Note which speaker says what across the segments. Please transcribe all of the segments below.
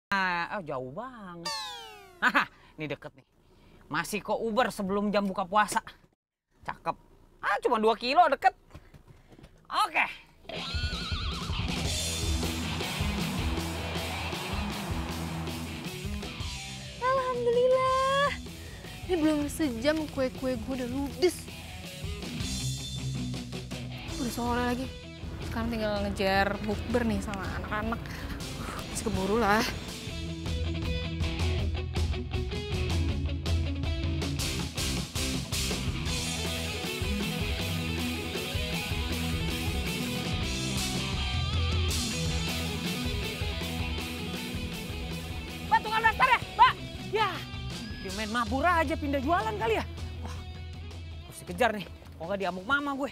Speaker 1: Jauh banget. Haha, ini deket nih. Masih kok Uber sebelum jam buka puasa. Cakep. Cuma 2 kilo deket. Oke.
Speaker 2: Alhamdulillah. Ini belum sejam kue-kue gue udah ludes. Udah sore lagi. Sekarang tinggal ngejar bukber nih sama anak-anak. Masih keburu lah.
Speaker 1: Mbak, tukang daftar ya? Mbak! Ya, dia main mabur aja pindah jualan kali ya? Wah, harus dikejar nih. Kok nggak diamuk mama gue.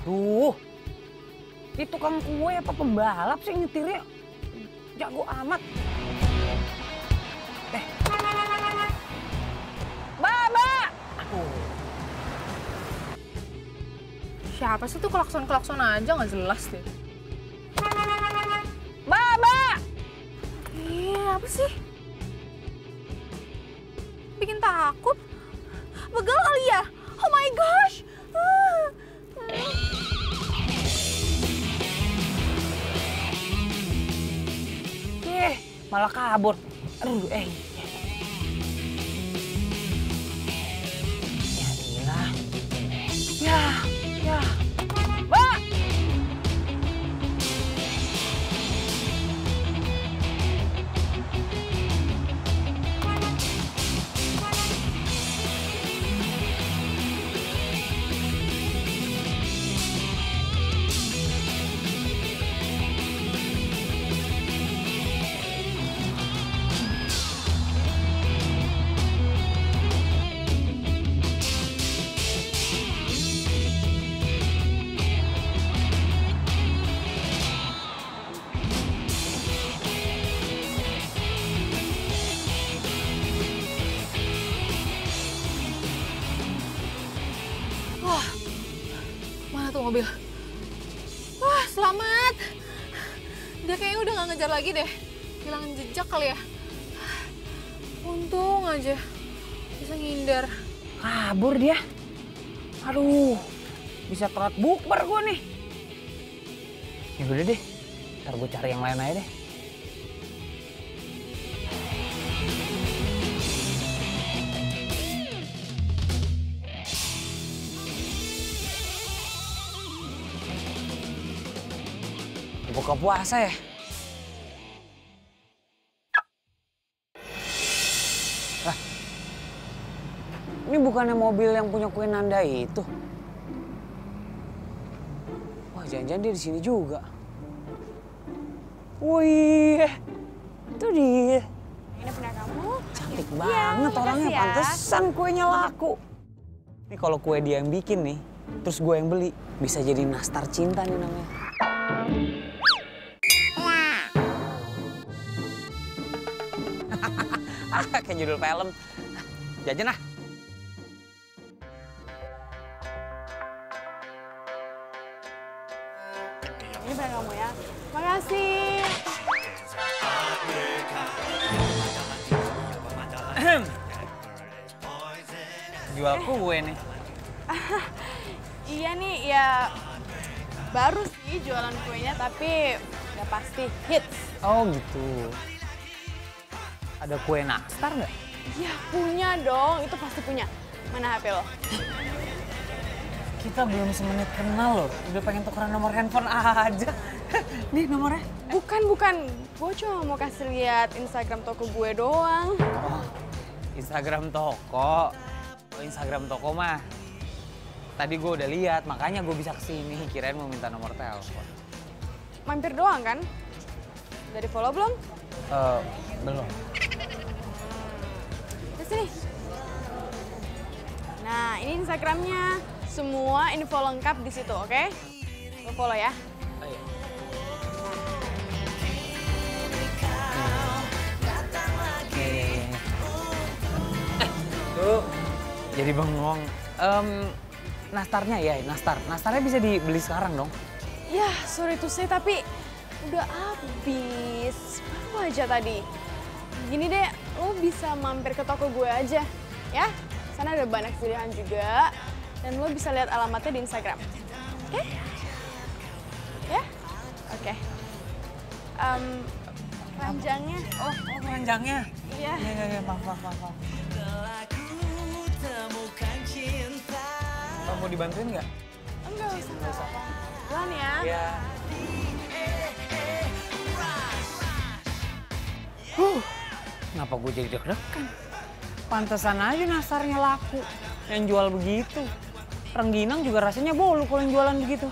Speaker 1: Duh, ini tukang kue apa pembalap sih nyetirnya? Jago amat. Mbak! Aduh.
Speaker 2: Siapa sih tuh klakson-klakson aja nggak jelas deh.
Speaker 1: Mbak!
Speaker 2: Iya, apa sih? Bikin takut. Begal kali ya? Oh my gosh!
Speaker 1: Malah kabur. Aduh, Ya ilah. Ya. Mbak!
Speaker 2: Wah, mana tuh mobil? Wah, selamat. Dia kayaknya udah gak ngejar lagi deh. Hilangin jejak kali ya. Untung aja bisa ngindar.
Speaker 1: Kabur dia. Aduh, bisa telat bukber gue nih. Ya udah deh, ntar gue cari yang lain aja deh. Buka puasa ya? Lah, ini bukannya mobil yang punya kue Nanda itu? Wah, jangan-jangan dia di sini juga. Wih, itu dia.
Speaker 3: Ini punya kamu.
Speaker 1: Cantik
Speaker 3: Iya,
Speaker 1: banget orangnya,
Speaker 3: makasih ya.
Speaker 1: pantesan kuenya laku. Ini kalau kue dia yang bikin nih, terus gue yang beli, bisa jadi nastar cinta nih namanya. Kayak judul film. Jajan ah.
Speaker 3: Ini punya kamu ya. Makasih.
Speaker 1: Jual kue nih.
Speaker 3: Iya nih, ya baru sih jualan kuenya, tapi udah pasti hits.
Speaker 1: Oh gitu. Ada kue nastar nggak?
Speaker 3: Ya punya dong, itu pasti punya. Mana HP lo?
Speaker 1: Kita belum semenit kenal loh, udah pengen tukeran nomor handphone aja. Nih nomornya.
Speaker 3: Bukan. Gue cuma mau kasih lihat Instagram toko gue doang.
Speaker 1: Oh, Instagram toko. Oh, Instagram toko mah. Tadi gue udah lihat, makanya gue bisa kesini. Kirain mau minta nomor telepon.
Speaker 3: Mampir doang kan? Udah di follow belum?
Speaker 1: Belum.
Speaker 3: Sini. Nah, ini Instagramnya. Semua info lengkap di situ, oke? Lo follow ya.
Speaker 1: Oh, iya. jadi bengong. Nastarnya ya, nastarnya bisa dibeli sekarang dong.
Speaker 3: Ya, sorry to say tapi udah habis. Baru aja tadi. Gini deh, lo bisa mampir ke toko gue aja, ya. Sana ada banyak pilihan juga, dan lo bisa lihat alamatnya di Instagram. Oke? Ya? Oke. Keranjangnya.
Speaker 1: Oh, keranjangnya.
Speaker 3: Iya.
Speaker 1: Iya, maaf. Mau dibantuin nggak?
Speaker 3: Enggak usah. Pelan ya.
Speaker 1: Iya. Kenapa gue jadi deg-degan? Pantesan aja nastarnya laku. Yang jual begitu. Rengginang juga rasanya bolu kalau yang jualan begitu.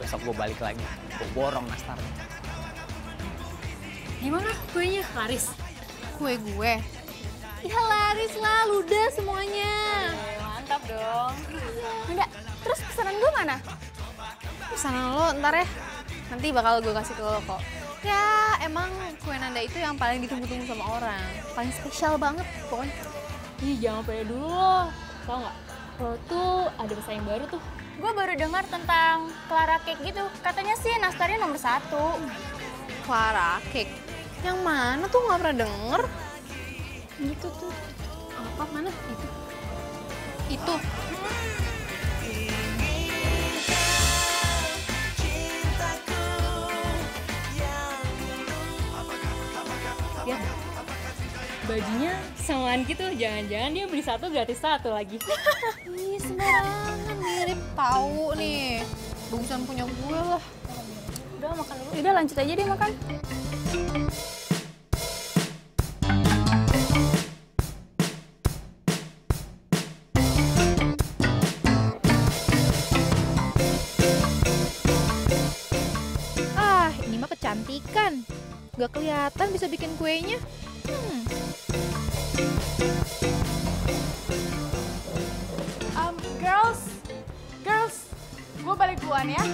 Speaker 1: Besok gue balik lagi. Gue borong nastarnya.
Speaker 2: Gimana kuenya? Laris? Kue gue? Ya laris lah, ludah semuanya.
Speaker 3: Mantap dong. Enggak, terus pesanan gue mana?
Speaker 2: Pesanan lo ntar ya, nanti bakal gue kasih ke lo kok. Ya emang kue Nanda itu yang paling ditunggu-tunggu sama orang. Paling spesial banget pokoknya.
Speaker 4: Ih, jangan pede dulu lo. Tau nggak? Lo tuh ada pesaing baru tuh.
Speaker 5: Gue baru dengar tentang Clara Cake gitu. Katanya sih nastarnya nomor 1.
Speaker 2: Clara Cake? Yang mana tuh nggak pernah denger?
Speaker 4: Gitu tuh.
Speaker 2: Apa mana? Itu.
Speaker 4: Ya, bajunya samaan gitu. Jangan-jangan dia beli 1 gratis 1 lagi.
Speaker 2: Ih, sembarangan mirip tahu nih. Bagusan punya gue lah.
Speaker 5: Udah makan dulu.
Speaker 4: Udah lanjut aja deh makan.
Speaker 2: Ah, ini mah kecantikan. Gak kelihatan bisa bikin kuenya.
Speaker 3: Girls, gue balik duluan ya.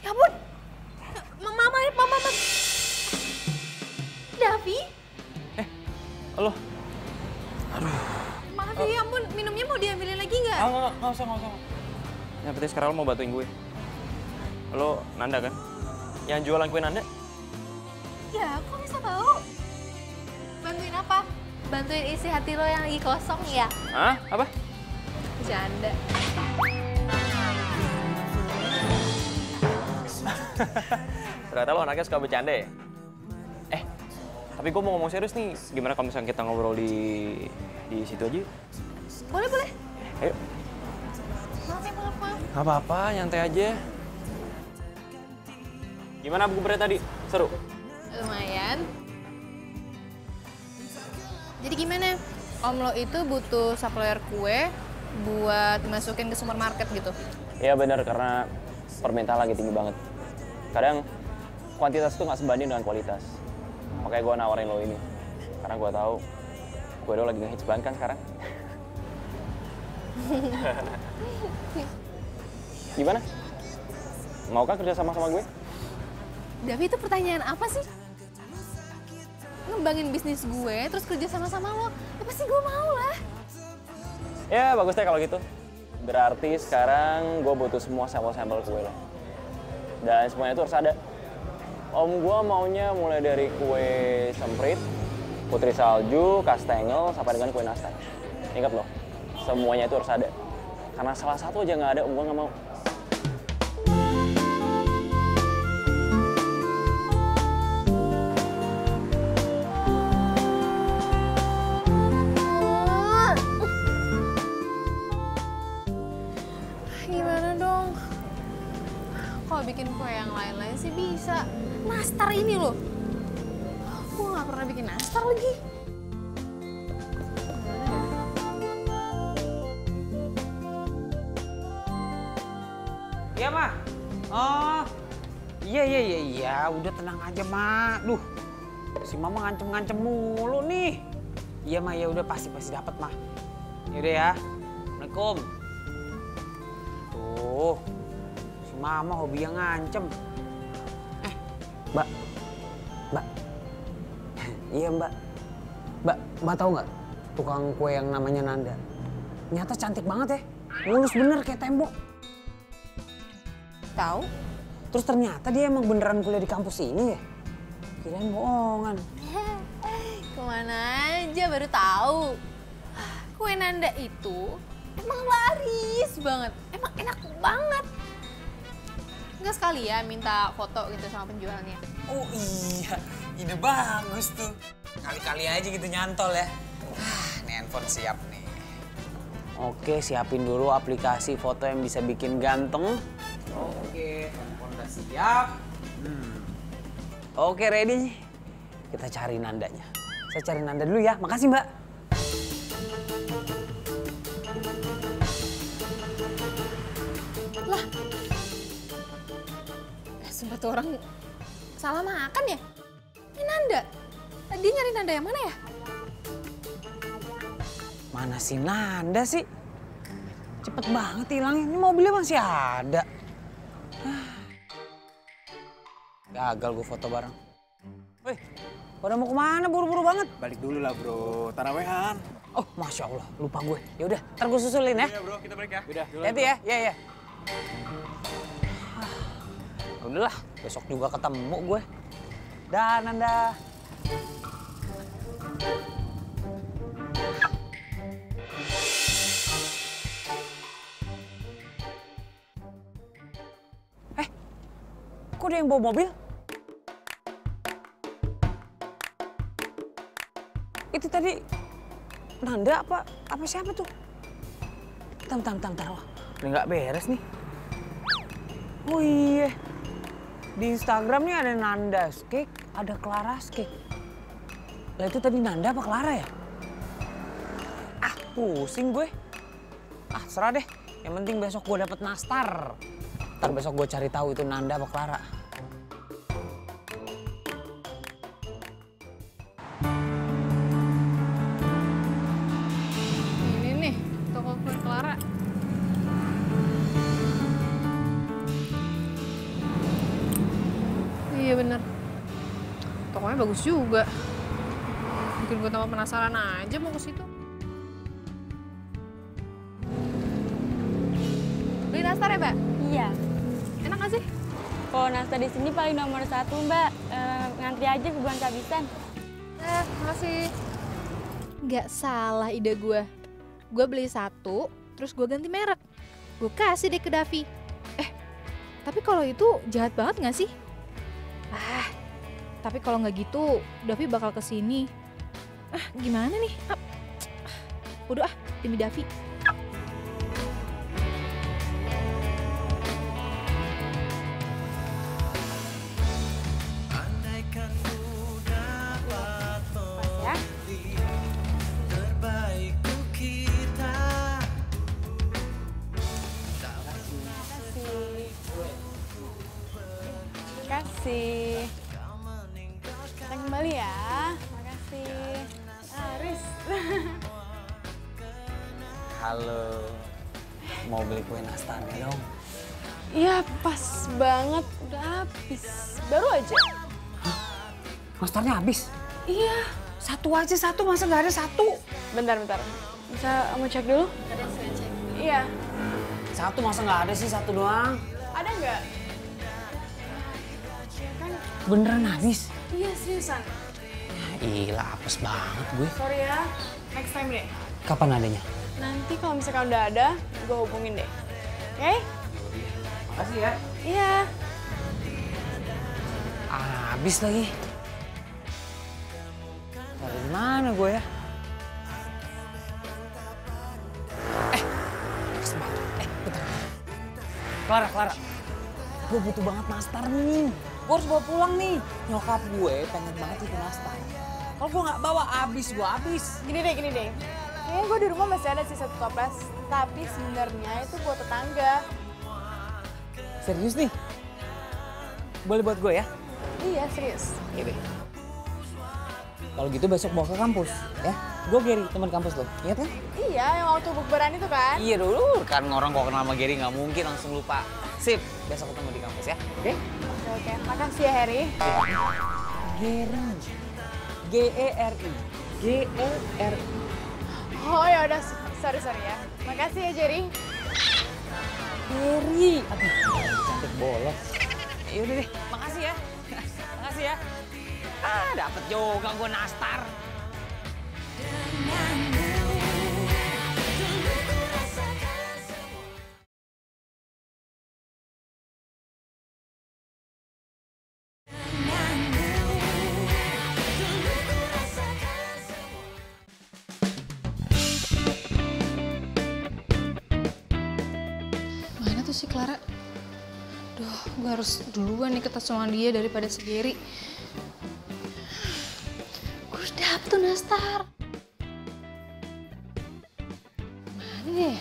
Speaker 2: Ya ampun. Mama. Davi?
Speaker 6: Halo?
Speaker 2: Maaf ya ampun, minumnya mau diambilin lagi nggak?
Speaker 6: Nggak usah. Yang penting sekarang lo mau bantuin gue. Lo Nanda kan? Yang jualan kue Nanda?
Speaker 2: Ya, kok bisa tahu? Bantuin apa? Bantuin isi hati lo yang lagi kosong ya?
Speaker 6: Hah? Apa?
Speaker 2: Bercanda.
Speaker 6: Ternyata lo anaknya suka bercanda ya? Tapi gue mau ngomong serius nih. Gimana kalau misalnya kita ngobrol di situ aja?
Speaker 2: Boleh.
Speaker 6: Ayo.
Speaker 2: Maaf.
Speaker 6: Nggak apa-apa, nyantai aja. Gimana buku tadi? Seru?
Speaker 2: Lumayan. Jadi gimana? Om lo itu butuh supplier kue buat dimasukin ke supermarket gitu?
Speaker 6: Iya benar, karena permintaan lagi tinggi banget. Kadang kuantitas tuh nggak sebanding dengan kualitas. Makanya gue nawarin lo ini. Karena gue tahu kue lo lagi ngehits banget kan sekarang. Gimana? Maukah kerja sama gue?
Speaker 2: Davi, itu pertanyaan apa sih? Ngembangin bisnis gue, terus kerja sama-sama lo. Ya pasti gue mau lah.
Speaker 6: Ya bagus deh kalau gitu. Berarti sekarang gue butuh semua sampel-sampel kue lo. Dan semuanya itu harus ada. Om gue maunya mulai dari kue semprit, putri salju, kastengel, sampai dengan kue nastar. Ingat loh, semuanya itu harus ada. Karena salah satu aja nggak ada, om gue nggak mau.
Speaker 2: Gimana dong? Kalau bikin kue yang lain-lain sih bisa. Nastar ini loh. Gue nggak pernah bikin nastar lagi.
Speaker 1: Iya, Ma. Oh. Iya. Udah tenang aja, Ma. Duh. Si Mama ngancem-ngancem mulu nih. Iya mah, ya udah pasti dapat mah. Yaudah ya. Assalamualaikum. Tuh. Si Mama hobi yang ngancem. Mbak. Mbak. Iya, Mbak. Mbak tahu nggak tukang kue yang namanya Nanda? Nyata cantik banget ya. Mulus bener kayak tembok.
Speaker 2: Tahu?
Speaker 1: Terus ternyata dia emang beneran kuliah di kampus ini ya? Kirain bohongan.
Speaker 2: Kemana aja baru tahu. Kue Nanda itu emang laris banget. Emang enak banget. Enggak sekali ya minta foto gitu sama penjualnya.
Speaker 1: Oh iya, ide bagus tuh. Kali-kali aja gitu nyantol ya. Ini handphone siap nih. Oke, siapin dulu aplikasi foto yang bisa bikin ganteng. Oke, handphone udah siap. Oke, ready. Kita cari Nandanya. Saya cari Nanda dulu ya. Makasih, Mbak.
Speaker 2: Lah. Sumpah tuh orang salah makan ya? Ini Nanda. Dia nyari Nanda yang mana ya?
Speaker 1: Mana si Nanda sih? Cepet banget hilangnya. Ini mobilnya masih ada. Gagal gue foto bareng. Woi, pada mau kemana? Buru-buru banget.
Speaker 7: Balik dulu lah bro, tarawehan.
Speaker 1: Oh, Masya Allah, lupa gue. Ya udah, ntar gue susulin ya.
Speaker 7: Iya bro, kita balik ya. Udah,
Speaker 1: Hati ya, iya. Udahlah, besok juga ketemu gue. Dah, Nanda. Kok ada yang bawa mobil? Itu tadi Nanda apa siapa tuh? Bentar. Wah, udah nggak beres nih. Oh iya. Di Instagram nih ada Nanda's Cake, ada Clara's Cake. Lah itu tadi Nanda apa Clara ya? Ah, pusing gue. Ah, serah deh. Yang penting besok gue dapet nastar. Ntar besok gue cari tahu itu Nanda apa Clara.
Speaker 2: Ini nih, toko kue Clara. Iya bener. Tokonya bagus juga. Bikin gue tambah penasaran aja mau ke situ. Beli nastar ya, Mbak?
Speaker 5: Iya.
Speaker 2: Enak gak sih?
Speaker 5: Kalau nastar di sini paling nomor 1, Mbak. Ngantri aja kebun kehabisan.
Speaker 2: Makasih. Nggak salah ide gue. Gue beli 1, terus gue ganti merek. Gue kasih deh ke Davi. Tapi kalau itu jahat banget nggak sih? Tapi kalau nggak gitu, Davi bakal kesini. Gimana nih? Udah demi Davi.
Speaker 3: Makasih. Kita kembali ya. Makasih. Aris.
Speaker 1: Halo. Mau beli kue nastarnya dong?
Speaker 3: Iya pas banget. Udah habis. Baru aja.
Speaker 1: Nastarnya habis?
Speaker 3: Iya.
Speaker 1: Satu aja, masa nggak ada satu?
Speaker 3: Bentar. Bisa kamu cek dulu? Iya.
Speaker 1: Satu masa nggak ada sih, satu doang?
Speaker 3: Ada nggak?
Speaker 1: Beneran habis?
Speaker 3: Iya seriusan.
Speaker 1: Gila, apes banget gue.
Speaker 3: Sorry ya. Next time deh.
Speaker 1: Kapan adanya?
Speaker 3: Nanti kalau misalkan udah ada, gue hubungin deh. Oke?
Speaker 1: Makasih ya.
Speaker 3: Iya.
Speaker 1: Habis lagi. Dari mana gue ya? Bentar. Clara. Gue butuh banget nastar nih. Gue harus bawa pulang nih. Nyokap gue pengen banget itu nastar. Kalau gue nggak bawa, gue habis.
Speaker 3: Gini deh. Kayaknya gue di rumah masih ada sih 1 toples. Tapi sebenarnya itu buat tetangga.
Speaker 1: Serius nih? Boleh buat gue ya?
Speaker 3: Iya, serius.
Speaker 1: Ini. Kalau gitu besok bawa ke kampus, ya. Gue Gary, teman kampus lo, ingat kan?
Speaker 3: Iya, yang waktu bukberan itu kan?
Speaker 1: Iya dulu, kan orang kok kenal sama Gary nggak mungkin langsung lupa. Sip, besok ketemu di kampus ya, oke?
Speaker 3: Oke, makasih ya Harry.
Speaker 1: Gary, G-E-R-I, G-E-R-I.
Speaker 3: Oh ya udah, sorry ya. Makasih ya Jerry.
Speaker 1: Gary, aduh, cantik bolos. Yaudah deh, makasih ya. Makasih ya. Ah, dapet juga gue nastar.
Speaker 2: Mana tuh si Clara? Duh, gue harus duluan nih ketemu sama dia daripada si Gary. Gue harus dapet tuh nastar. Mana deh?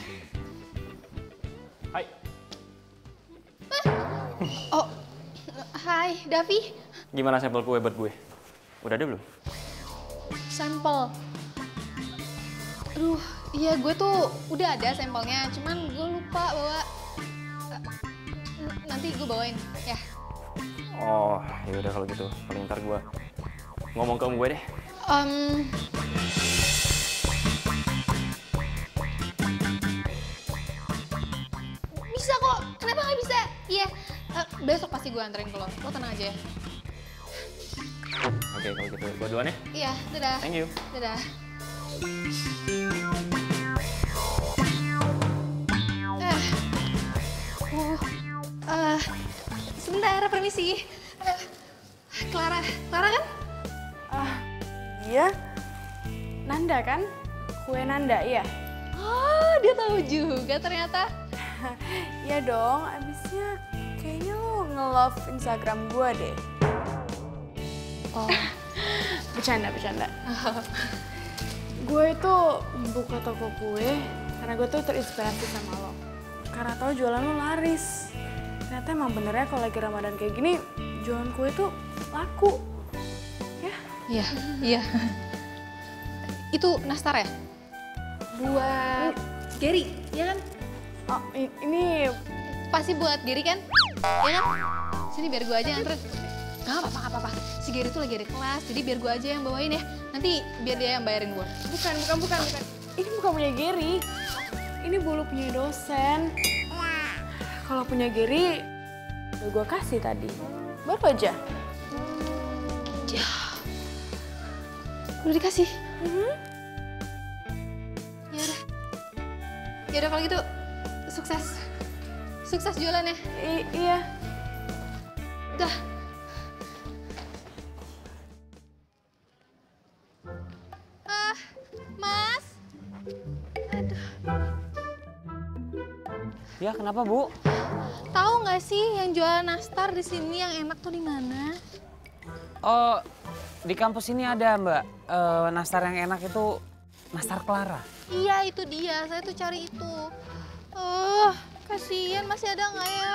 Speaker 6: Hai.
Speaker 2: Oh, hai Davi.
Speaker 6: Gimana sampel kue buat gue? Udah ada belum?
Speaker 2: Sampel. Aduh, iya gue tuh udah ada sampelnya, cuman gue lupa bawa. Nanti gue bawain, ya.
Speaker 6: Oh, ya udah kalau gitu. Paling ntar gue ngomong ke om gue deh.
Speaker 2: Bisa kok, kenapa nggak bisa? Iya, besok pasti gue anterin ke lo tenang aja ya.
Speaker 6: Oke, kalau gitu gue duluan ya.
Speaker 2: Iya, dadah.
Speaker 6: Thank you.
Speaker 2: Dadah. Sebentar, permisi. Clara kan?
Speaker 3: Iya. Nanda kan? Kue Nanda, iya.
Speaker 2: Oh, dia tahu juga ternyata.
Speaker 3: Iya dong, abisnya kayaknya lo nge-love Instagram gue deh. Oh, bercanda. Gue itu buka toko kue karena gue tuh terinspirasi sama lo. Karena tau jualan lo laris. Ternyata emang benernya kalau lagi Ramadan kayak gini, jualan kue tuh laku. Ya?
Speaker 2: Iya. Itu nastar ya? Buat Gary, ya kan?
Speaker 3: Oh, ini
Speaker 2: Pasti buat Gary kan? Ya kan? Sini biar gue aja yang anterin. Gak apa-apa. Si Gary tuh lagi ada kelas, jadi biar gue aja yang bawain ya. Nanti biar dia yang bayarin gue.
Speaker 3: bukan. Ini bukan punya Gary. Ini bulu punya dosen. Kalau punya Gary, udah gue kasih tadi. Baru aja.
Speaker 2: Udah dikasih? Ya udah kalau gitu, sukses jualannya.
Speaker 3: Iya.
Speaker 2: Dah. Mas.
Speaker 1: Ya, kenapa, Bu?
Speaker 2: Tahu nggak sih yang jualan nastar di sini yang enak tuh di mana?
Speaker 1: Oh, di kampus ini ada, Mbak. Nastar yang enak itu nastar Clara.
Speaker 2: Iya, itu dia. Saya tuh cari itu. Kasihan, masih ada nggak ya?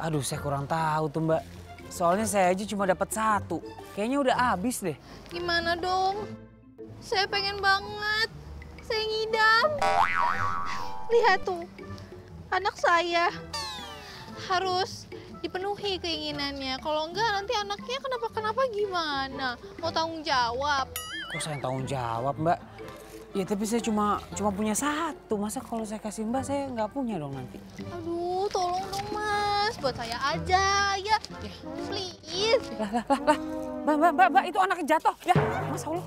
Speaker 1: Aduh, saya kurang tahu tuh, Mbak. Soalnya saya aja cuma dapat 1. Kayaknya udah habis deh.
Speaker 2: Gimana dong? Saya pengen banget. Saya ngidam. Lihat tuh, anak saya harus dipenuhi keinginannya. Kalau enggak nanti anaknya kenapa-kenapa gimana? Mau tanggung jawab.
Speaker 1: Kok saya tanggung jawab, Mbak? Ya tapi saya cuma punya 1. Masa kalau saya kasih Mbak saya nggak punya dong nanti.
Speaker 2: Aduh, tolong dong Mas. Buat saya aja ya. Please.
Speaker 1: Lah. Mbak, itu anaknya jatuh. Ya, Masya Allah.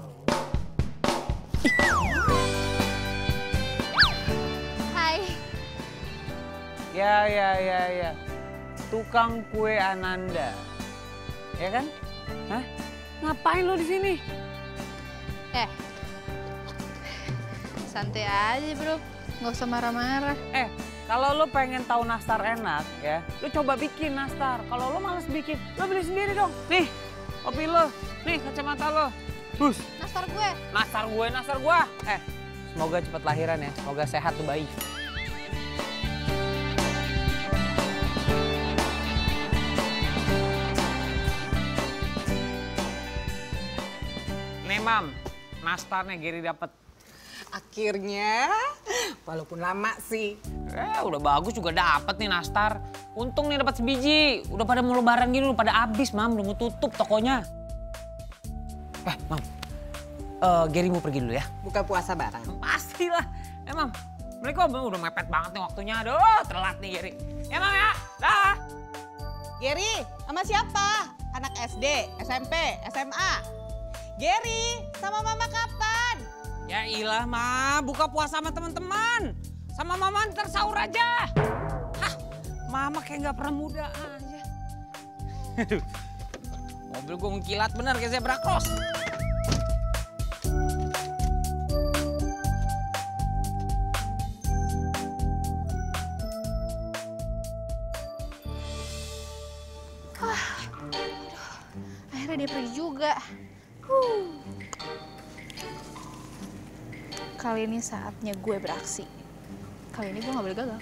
Speaker 2: Hai.
Speaker 1: Ya. Tukang kue Ananda. Ya kan? Hah? Ngapain lo di sini?
Speaker 2: Santai aja bro, nggak usah marah-marah.
Speaker 1: Kalau lo pengen tahu nastar enak ya, lo coba bikin nastar. Kalau lo males bikin, lo beli sendiri dong. Nih, kopi lo, nih kacamata lo. Bus.
Speaker 2: Nastar gue.
Speaker 1: Nastar gue. Semoga cepat lahiran ya, semoga sehat tuh bayi. Mam, nastarnya Gary dapet.
Speaker 8: Akhirnya, walaupun lama sih.
Speaker 1: Udah bagus juga dapet nih nastar. Untung nih dapat sebiji. Udah pada mau lebaran gini, udah pada habis, Mam. Udah mau tutup tokonya. Mam. Gary mau pergi dulu ya.
Speaker 8: Buka puasa bareng.
Speaker 1: Pastilah. Mam. Assalamualaikum. Udah mepet banget nih waktunya. Aduh, telat nih Gary. Ya, Mam ya. Dah.
Speaker 8: Gary, sama siapa? Anak SD, SMP, SMA. Gary, sama mama kapan?
Speaker 1: Ya ilah, Ma. Buka puasa sama teman-teman. Sama Mama ntar sahur aja. Hah, Mama kayak nggak pernah muda aja. Aduh, mobil gue mengkilat bener kayak zebra cross.
Speaker 2: Akhirnya dia pergi juga. Kali ini saatnya gue beraksi. Kali ini gue gak boleh gagal.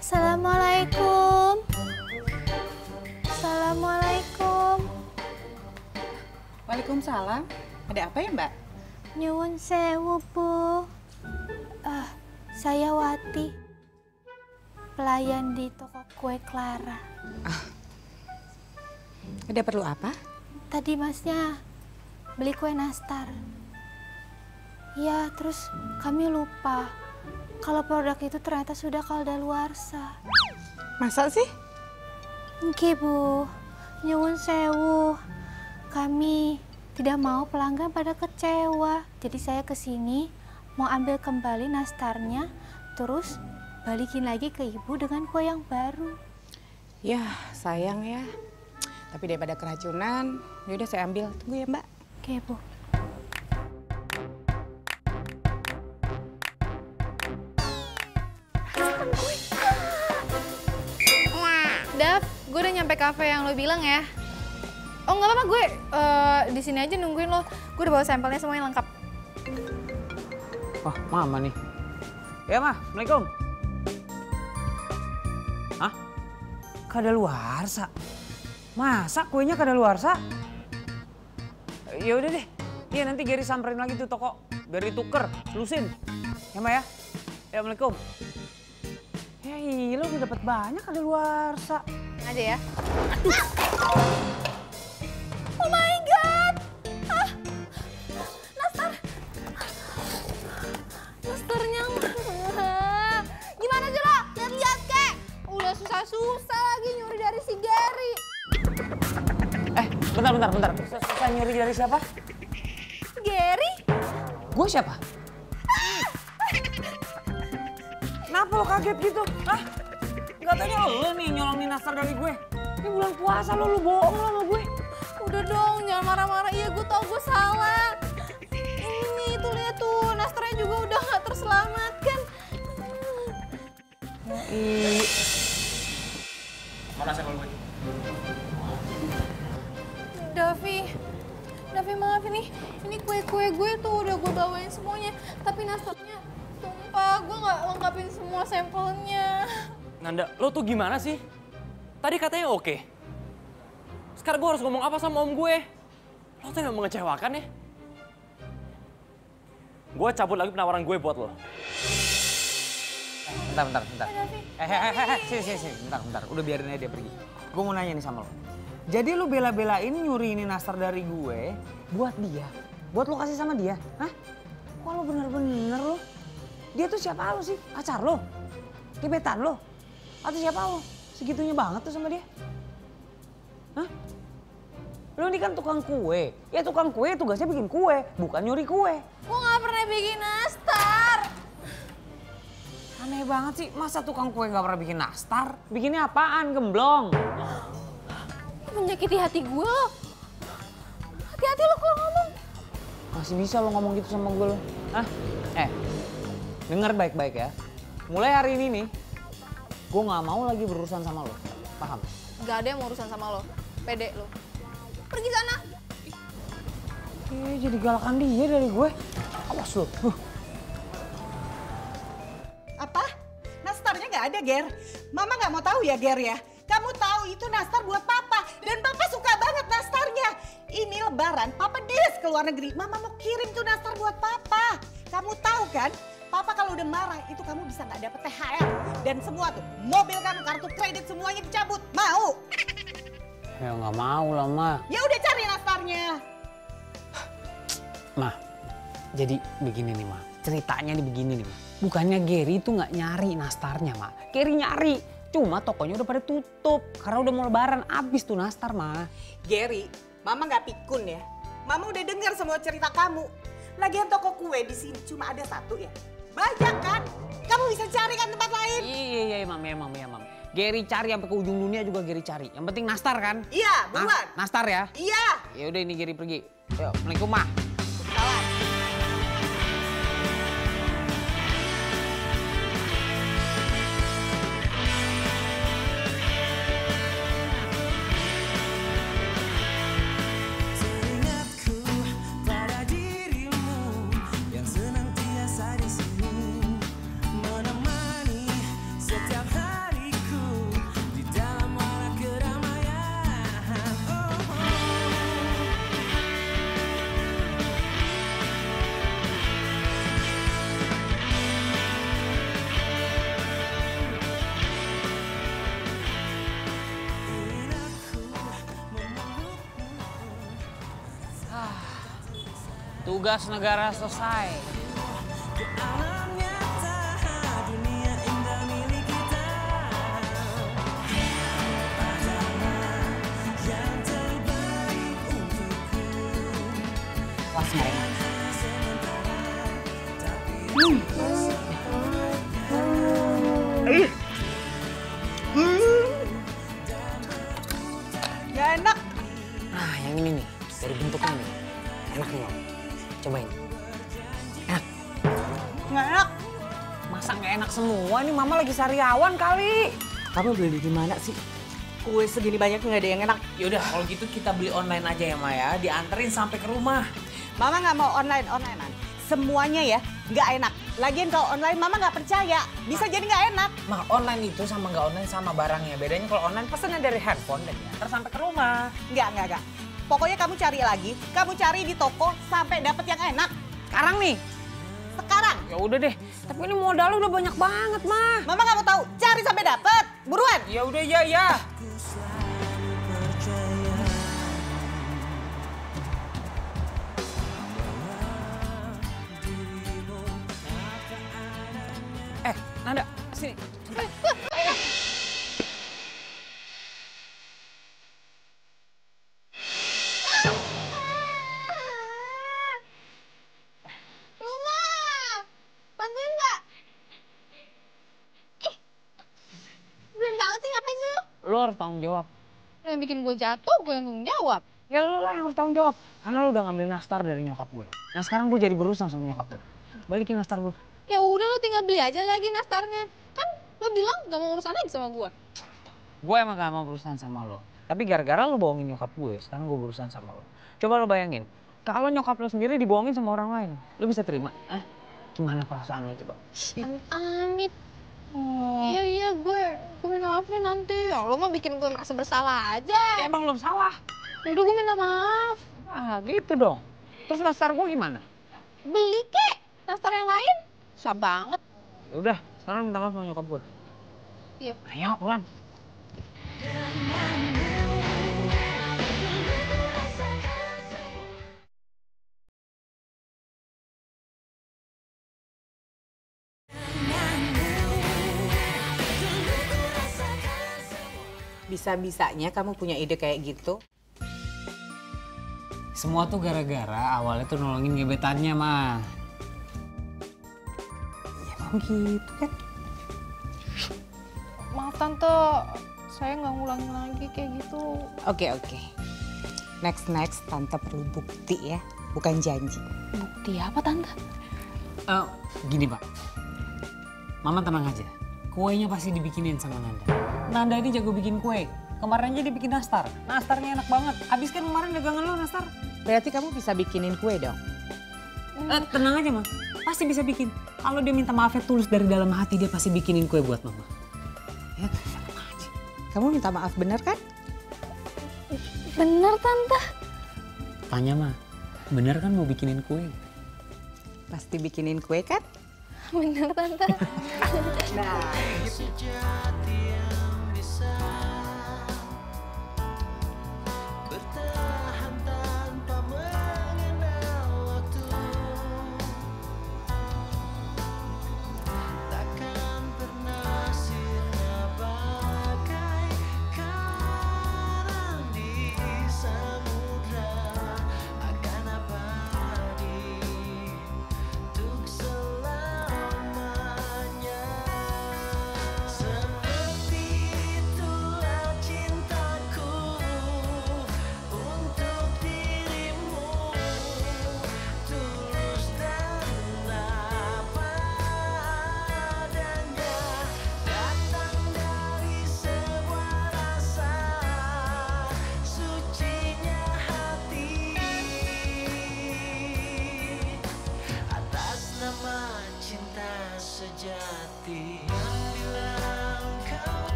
Speaker 5: Assalamualaikum. Assalamualaikum.
Speaker 8: Waalaikumsalam. Ada apa ya, Mbak?
Speaker 5: Nyuwun sewu, Bu. Saya Wati. Pelayan di toko kue Clara.
Speaker 8: Ada perlu apa?
Speaker 5: Tadi Masnya beli kue nastar. Ya, terus kami lupa kalau produk itu ternyata sudah kadaluarsa.
Speaker 8: Masa sih?
Speaker 5: Nggih, Bu. Nyuwun sewu. Kami tidak mau pelanggan pada kecewa. Jadi saya kesini mau ambil kembali nastarnya, terus balikin lagi ke Ibu dengan kue yang baru.
Speaker 8: Ya, sayang ya. Tapi daripada keracunan, yaudah saya ambil. Tunggu ya, Mbak.
Speaker 5: Oke, Bu.
Speaker 2: Dav, gue udah nyampe kafe yang lo bilang ya. Oh nggak apa-apa, gue di sini aja nungguin lo. Gue udah bawa sampelnya semuanya lengkap.
Speaker 1: Wah, Mama nih. Ya, Ma. Assalamualaikum. Hah? Kadaluarsa? Masa kuenya kadaluarsa? Ya udah deh. Iya, nanti Gary samperin lagi tuh toko. Biar dituker, lusin. Ya, Ma ya? Ya, Assalamualaikum. Ya iya, lo udah dapet banyak kadaluarsa.
Speaker 2: Aja ya. Aduh. Oh my God. Nastar. Nastarnya mana? Gimana sih lo? Lihat-lihat kek. Udah susah-susah lagi nyuri dari si Gary.
Speaker 1: Bentar. Susah nyuri dari siapa?
Speaker 2: Gary?
Speaker 1: Gue siapa? Kenapa lo kaget gitu? Hah? Katanya lo nih nyolongin nastar dari gue. Ini bulan puasa lo bohong lo sama gue.
Speaker 2: Udah dong, jangan marah-marah. Iya, gue tau gue salah. Ini nih, tuh lihat tuh, nastarnya juga udah gak terselamatkan.
Speaker 7: Mana sampel gue?
Speaker 2: Davi maaf ini kue-kue gue tuh udah gue bawain semuanya. Tapi nastarnya tumpah, gue gak lengkapin semua sampelnya.
Speaker 6: Nanda, lo tuh gimana sih? Tadi katanya oke. Sekarang gue harus ngomong apa sama om gue? Lo tuh emang mengecewakan ya? Gue cabut lagi penawaran gue buat lo.
Speaker 1: Bentar. Sini. Bentar. Udah biarin aja dia pergi. Gue mau nanya nih sama lo. Jadi lo bela-belain nyuri ini nastar dari gue buat dia? Buat lo kasih sama dia? Hah? Kok lo bener-bener lo? Dia tuh siapa lo sih? Pacar lo? Gebetan lo? Atau siapa lo? Segitunya banget tuh sama dia? Hah? Lo ini kan tukang kue. Ya tukang kue tugasnya bikin kue, bukan nyuri kue.
Speaker 2: Gue gak pernah bikin nastar.
Speaker 1: Aneh banget sih, masa tukang kue gak pernah bikin nastar? Bikinnya apaan, gemblong?
Speaker 2: Menyakiti hati gue lo. Hati-hati lo kalau ngomong.
Speaker 1: Masih bisa lo ngomong gitu sama gue lo? Hah? Denger baik-baik ya. Mulai hari ini nih, gue gak mau lagi berurusan sama lo. Paham?
Speaker 2: Gak ada yang mau urusan sama lo. Pede lo. Pergi sana.
Speaker 1: Jadi galakan dia dari gue. Awas lo.
Speaker 9: Apa? Nastarnya nggak ada, Ger. Mama nggak mau tahu ya, Ger ya. Kamu tahu itu nastar buat Papa. Dan Papa suka banget nastarnya. Ini lebaran, Papa des ke luar negeri. Mama mau kirim tuh nastar buat Papa. Kamu tahu kan, Papa kalau udah marah itu kamu bisa nggak dapet THR. Dan semua tuh, mobil kamu, kartu kredit semuanya dicabut. Mau?
Speaker 1: Ya nggak mau lah, Ma.
Speaker 9: Ya udah cari nastarnya.
Speaker 1: Ma, jadi begini nih, Ma. Ceritanya nih begini nih, Ma. Bukannya Gary itu nggak nyari nastarnya, Ma. Gary nyari. Cuma tokonya udah pada tutup. Karena udah mau lebaran, abis tuh nastar, Ma.
Speaker 9: Gary, Mama nggak pikun ya. Mama udah dengar semua cerita kamu. Lagian toko kue di sini cuma ada satu ya. Banyak kan? Kamu bisa cari kan tempat lain?
Speaker 1: Iya, Mam. Gary cari sampai ke ujung dunia juga Gary cari. Yang penting nastar kan?
Speaker 9: Iya, buruan.
Speaker 1: Nastar ya?
Speaker 9: Iya.
Speaker 1: Ya udah ini Gary pergi. Yuk, Assalamualaikum, Ma.
Speaker 9: Salam.
Speaker 1: Tugas negara selesai.
Speaker 8: Puas nggak ya?
Speaker 9: Gak enak.
Speaker 1: Nah, yang ini nih. Dari bentuknya nih. Enak nih, Mam. Cobain. Enak.
Speaker 9: Nggak enak.
Speaker 1: Masa nggak enak semua? Ini Mama lagi sariawan kali.
Speaker 9: Kamu beli di mana sih? Kue segini banyak nggak ada yang enak.
Speaker 1: Yaudah, kalau gitu kita beli online aja ya, Maya. Dianterin sampai ke rumah.
Speaker 9: Mama nggak mau onlinean. Semuanya ya nggak enak. Lagian kalau online Mama nggak percaya. Bisa jadi nggak enak.
Speaker 1: Ma, online itu sama nggak online sama barangnya. Bedanya kalau online pesannya dari handphone dan diantar sampai ke rumah.
Speaker 9: Nggak. Pokoknya kamu cari lagi. Kamu cari di toko sampai dapet yang enak.
Speaker 1: Sekarang nih.
Speaker 9: Sekarang.
Speaker 1: Ya udah deh. Tapi ini modal udah banyak banget, Ma.
Speaker 9: Mama nggak mau tahu. Cari sampai dapet. Buruan.
Speaker 1: Ya udah, ya. Nanda, sini.
Speaker 2: Bantuin nggak? Ih, belum banget sih ngapain sih lo?
Speaker 1: Lo harus tanggung jawab.
Speaker 2: Lo yang bikin gue jatuh, gue yang tanggung jawab.
Speaker 1: Ya lo lah yang harus tanggung jawab. Karena lo udah ngambil nastar dari nyokap gue. Nah sekarang gue jadi berurusan sama nyokap gue. Balikin nastar gue.
Speaker 2: Ya udah lo tinggal beli aja lagi nastarnya. Kan lo bilang gak mau urusan lagi sama gue.
Speaker 1: Gue emang gak mau berurusan sama lo. Tapi gara-gara lo bohongin nyokap gue, sekarang gue berurusan sama lo. Coba lo bayangin, kalau nyokap lo sendiri dibohongin sama orang lain, lo bisa terima? Gimana perasaan lo coba?
Speaker 2: Amit. Iya, gue minta maaf nih nanti. Ya lo mah bikin gue merasa bersalah aja.
Speaker 1: Ya, emang lo salah.
Speaker 2: Udah gue minta maaf.
Speaker 1: Ah gitu dong. Terus nastar gue gimana?
Speaker 2: Beli kek nastar yang lain. Susah banget.
Speaker 1: Udah, sekarang minta maaf sama nyokap gue.
Speaker 2: Iya.
Speaker 1: Ayo, pulang.
Speaker 8: Bisa-bisanya kamu punya ide kayak gitu?
Speaker 1: Semua tuh gara-gara awalnya tuh nolongin gebetannya, Ma. Ya emang gitu kan.
Speaker 2: Maaf Tante, saya nggak ngulangin lagi kayak gitu.
Speaker 8: Oke. Next, Tante perlu bukti ya, bukan janji.
Speaker 2: Bukti apa Tante?
Speaker 1: Gini, Pak. Mama tenang aja. Kuenya pasti dibikinin sama Nanda. Nanda ini jago bikin kue. Kemarin aja dia bikin nastar. Nastarnya enak banget. Habis kan kemarin dagangan lo nastar.
Speaker 8: Berarti kamu bisa bikinin kue dong?
Speaker 1: Tenang aja, Ma. Pasti bisa bikin. Kalau dia minta maafnya tulus dari dalam hati, dia pasti bikinin kue buat Mama. Ya, sama aja.
Speaker 8: Kamu minta maaf bener kan?
Speaker 5: Bener, Tante.
Speaker 1: Tanya, Ma. Bener kan mau bikinin kue?
Speaker 8: Pasti bikinin kue kan?
Speaker 5: Bener, Tante.
Speaker 8: Nah,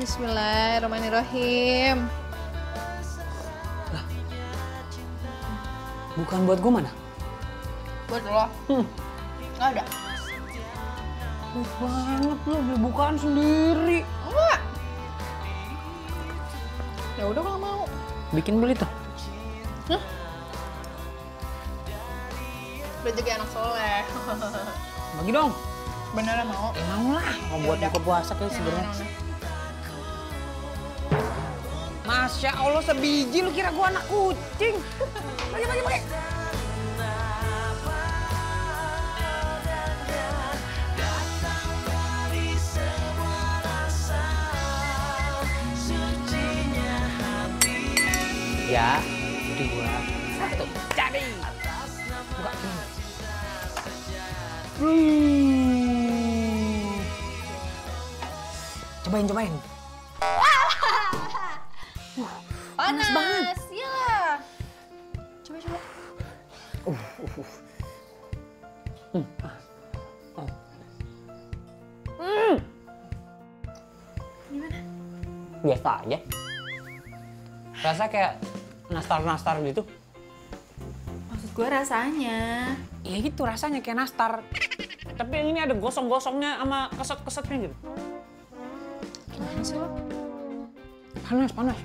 Speaker 2: Bismillahirrahmanirrahim.
Speaker 1: Bukan buat gue mana?
Speaker 2: Buat lo. Nggak ada.
Speaker 1: Baik banget lo, beli bukaan sendiri.
Speaker 2: Enggak. Ya udah kalau mau.
Speaker 1: Bikin beli tuh.
Speaker 2: Rezeki anak soleh.
Speaker 1: Bagi dong.
Speaker 2: Beneran mau?
Speaker 1: Mau lah, mau buat buka puasa kayak sebenarnya. Masya Allah, sebiji lu kira gua anak kucing. Bagi. Ya, dua, satu, jadi. Buka. Cobain.
Speaker 2: Panas banget. Iya. Coba. Gimana?
Speaker 1: Biasa aja. Rasa kayak nastar gitu.
Speaker 2: Maksud gue rasanya.
Speaker 1: Ya gitu rasanya kayak nastar. Tapi yang ini ada gosong-gosongnya sama keset-kesetnya gitu.
Speaker 2: Gimana sih lo?
Speaker 1: Panas.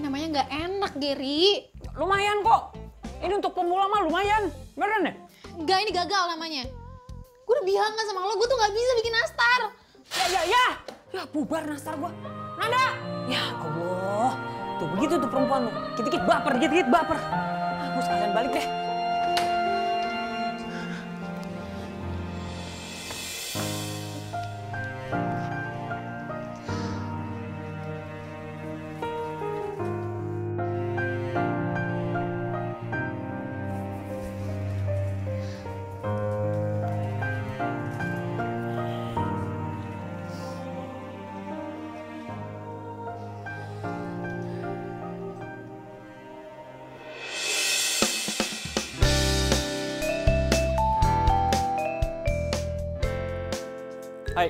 Speaker 2: Namanya nggak enak, Geri.
Speaker 1: Lumayan kok. Ini untuk pemula mah lumayan. Beneran deh?
Speaker 2: Nggak, ini gagal namanya. Gue udah bilang kan sama lo, gue tuh nggak bisa bikin nastar.
Speaker 1: Ya bubar nastar gua. Nanda! Ya Allah. Tuh begitu tuh perempuan lo. Dikit-dikit baper. Aku sekalian balik deh.
Speaker 6: Hai.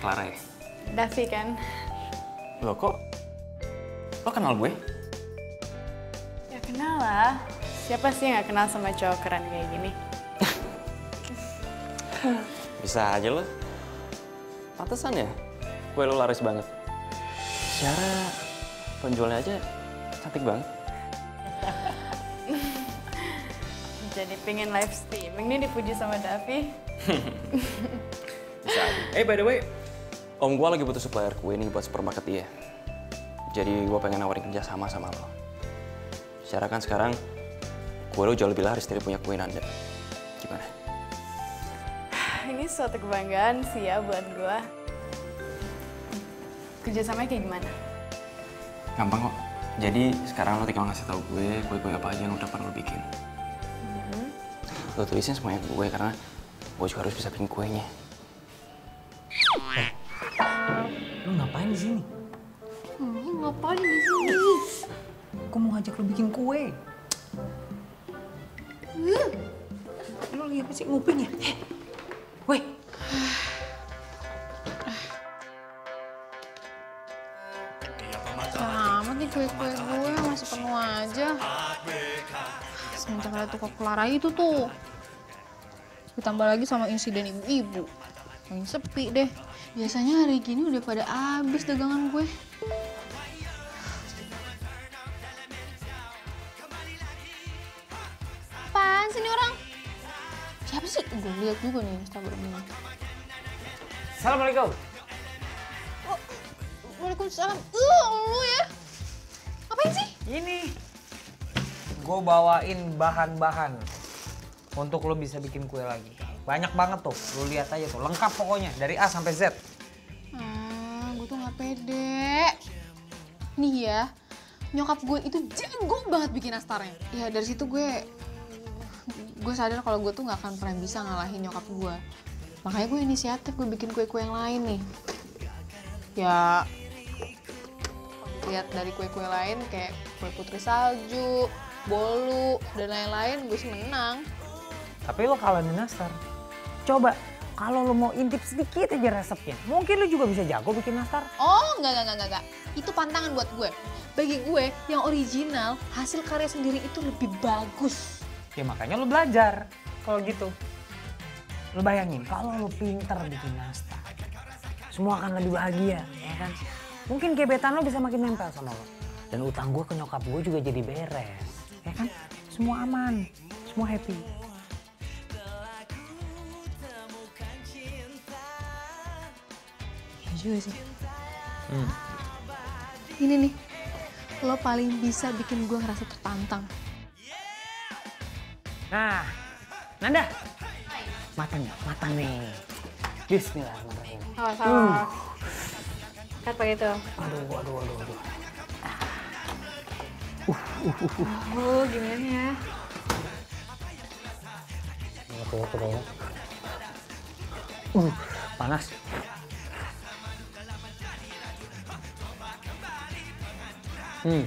Speaker 6: Clara ya?
Speaker 3: Davi kan?
Speaker 6: Loh kok? Lo kenal gue?
Speaker 3: Ya kenal lah. Siapa sih yang gak kenal sama cowok keren kayak gini?
Speaker 6: Bisa aja lo. Pantesan ya? Kue lo laris banget. Secara penjualnya aja cantik banget.
Speaker 3: Jadi pengen live streaming nih dipuji sama Davi.
Speaker 6: Bisa aja. By the way, om gue lagi butuh supplier kue nih buat supermarket dia. Jadi gue pengen nawarin kerja sama lo. Secara kan sekarang kue lo jauh lebih laris dari punya kue Nanda. Gimana?
Speaker 3: Ini suatu kebanggaan sih ya buat gue. Kerjasamanya kayak gimana?
Speaker 6: Gampang kok. Jadi sekarang lo tinggal ngasih tahu gue kue-kue apa aja yang udah pernah lo bikin. Lo tulisin semuanya ke gue karena gue juga harus bisa bikin kuenya.
Speaker 1: Lu ngapain di sini?
Speaker 2: Ngapain di sini?
Speaker 1: Gue mau ngajak lu bikin kue. Lu lagi apa sih nguping ya? Woi.
Speaker 2: Amat nih kue-kue gue masih penuh aja. Semenjak ada toko Clara itu tuh. Ditambah lagi sama insiden ibu-ibu. Makin sepi deh. Biasanya hari gini udah pada habis dagangan gue. Apaan sih nih orang? Siapa sih? Gue lihat juga nih Instagramnya.
Speaker 1: Assalamualaikum.
Speaker 2: Oh, waalaikumsalam. Lu ya? Ngapain sih?
Speaker 1: Ini. Gue bawain bahan-bahan untuk lo bisa bikin kue lagi. Banyak banget tuh, lo lihat aja tuh, lengkap pokoknya dari A sampai Z.
Speaker 2: Gue tuh nggak pede. Nih ya, nyokap gue itu jago banget bikin nastarnya. Ya dari situ gue sadar kalau gue tuh nggak akan pernah bisa ngalahin nyokap gue. Makanya gue inisiatif, gue bikin kue-kue yang lain nih. Ya, lihat dari kue-kue lain kayak kue putri salju, bolu, dan lain-lain, gue sih menang.
Speaker 1: Tapi lo kalah di nastar. Coba, kalau lo mau intip sedikit aja resepnya, mungkin lo juga bisa jago bikin nastar.
Speaker 2: Oh, enggak. Itu pantangan buat gue. Bagi gue, yang original, hasil karya sendiri itu lebih bagus.
Speaker 1: Ya makanya lo belajar kalau gitu. Lo bayangin, kalau lo pinter bikin nastar, semua akan lebih bahagia, ya kan? Mungkin gebetan lo bisa makin nempel sama lo. Dan utang gue ke nyokap gue juga jadi beres, ya kan? Semua aman, semua happy.
Speaker 2: Juga sih. Ini nih, lo paling bisa bikin gue ngerasa tertantang.
Speaker 1: Nah, Nanda, matang nih. Bismillahirrahmanirrahim.
Speaker 2: Salah. Kat pakai itu.
Speaker 1: Aduh.
Speaker 2: Oh, gimana ya?
Speaker 1: Panas.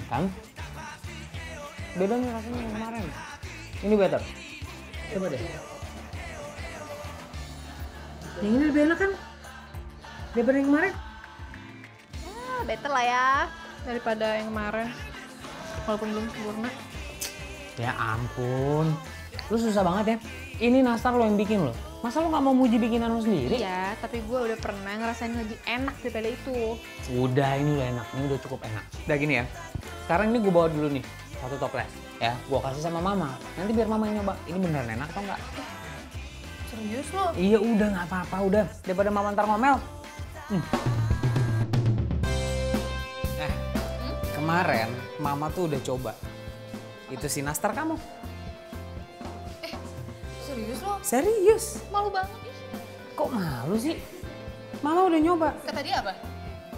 Speaker 1: Kan? Beda nih rasanya yang kemarin. Ini better. Coba deh. Yang ini lebih enak kan? Daripada yang kemarin?
Speaker 2: Better lah ya daripada yang kemarin. Walaupun belum sempurna.
Speaker 1: Ya ampun. Lu susah banget ya. Ini nastar lo yang bikin lo. Masa lo gak mau muji bikinan lo sendiri?
Speaker 2: Iya, tapi gue udah pernah ngerasain lebih enak daripada itu.
Speaker 1: Udah, ini udah enak. Ini udah cukup enak. Udah gini ya. Sekarang ini gue bawa dulu nih. Satu toples. Ya, gue kasih sama mama. Nanti biar mama yang nyoba. Ini beneran enak atau enggak?
Speaker 2: Serius lo?
Speaker 1: Iya udah, gak apa-apa. Udah. Daripada mama ntar ngomel. Kemarin mama tuh udah coba. Itu si nastar kamu.
Speaker 2: Serius lo?
Speaker 1: Serius.
Speaker 2: Malu banget nih.
Speaker 1: Kok malu sih? Mama udah nyoba.
Speaker 2: Kata dia apa?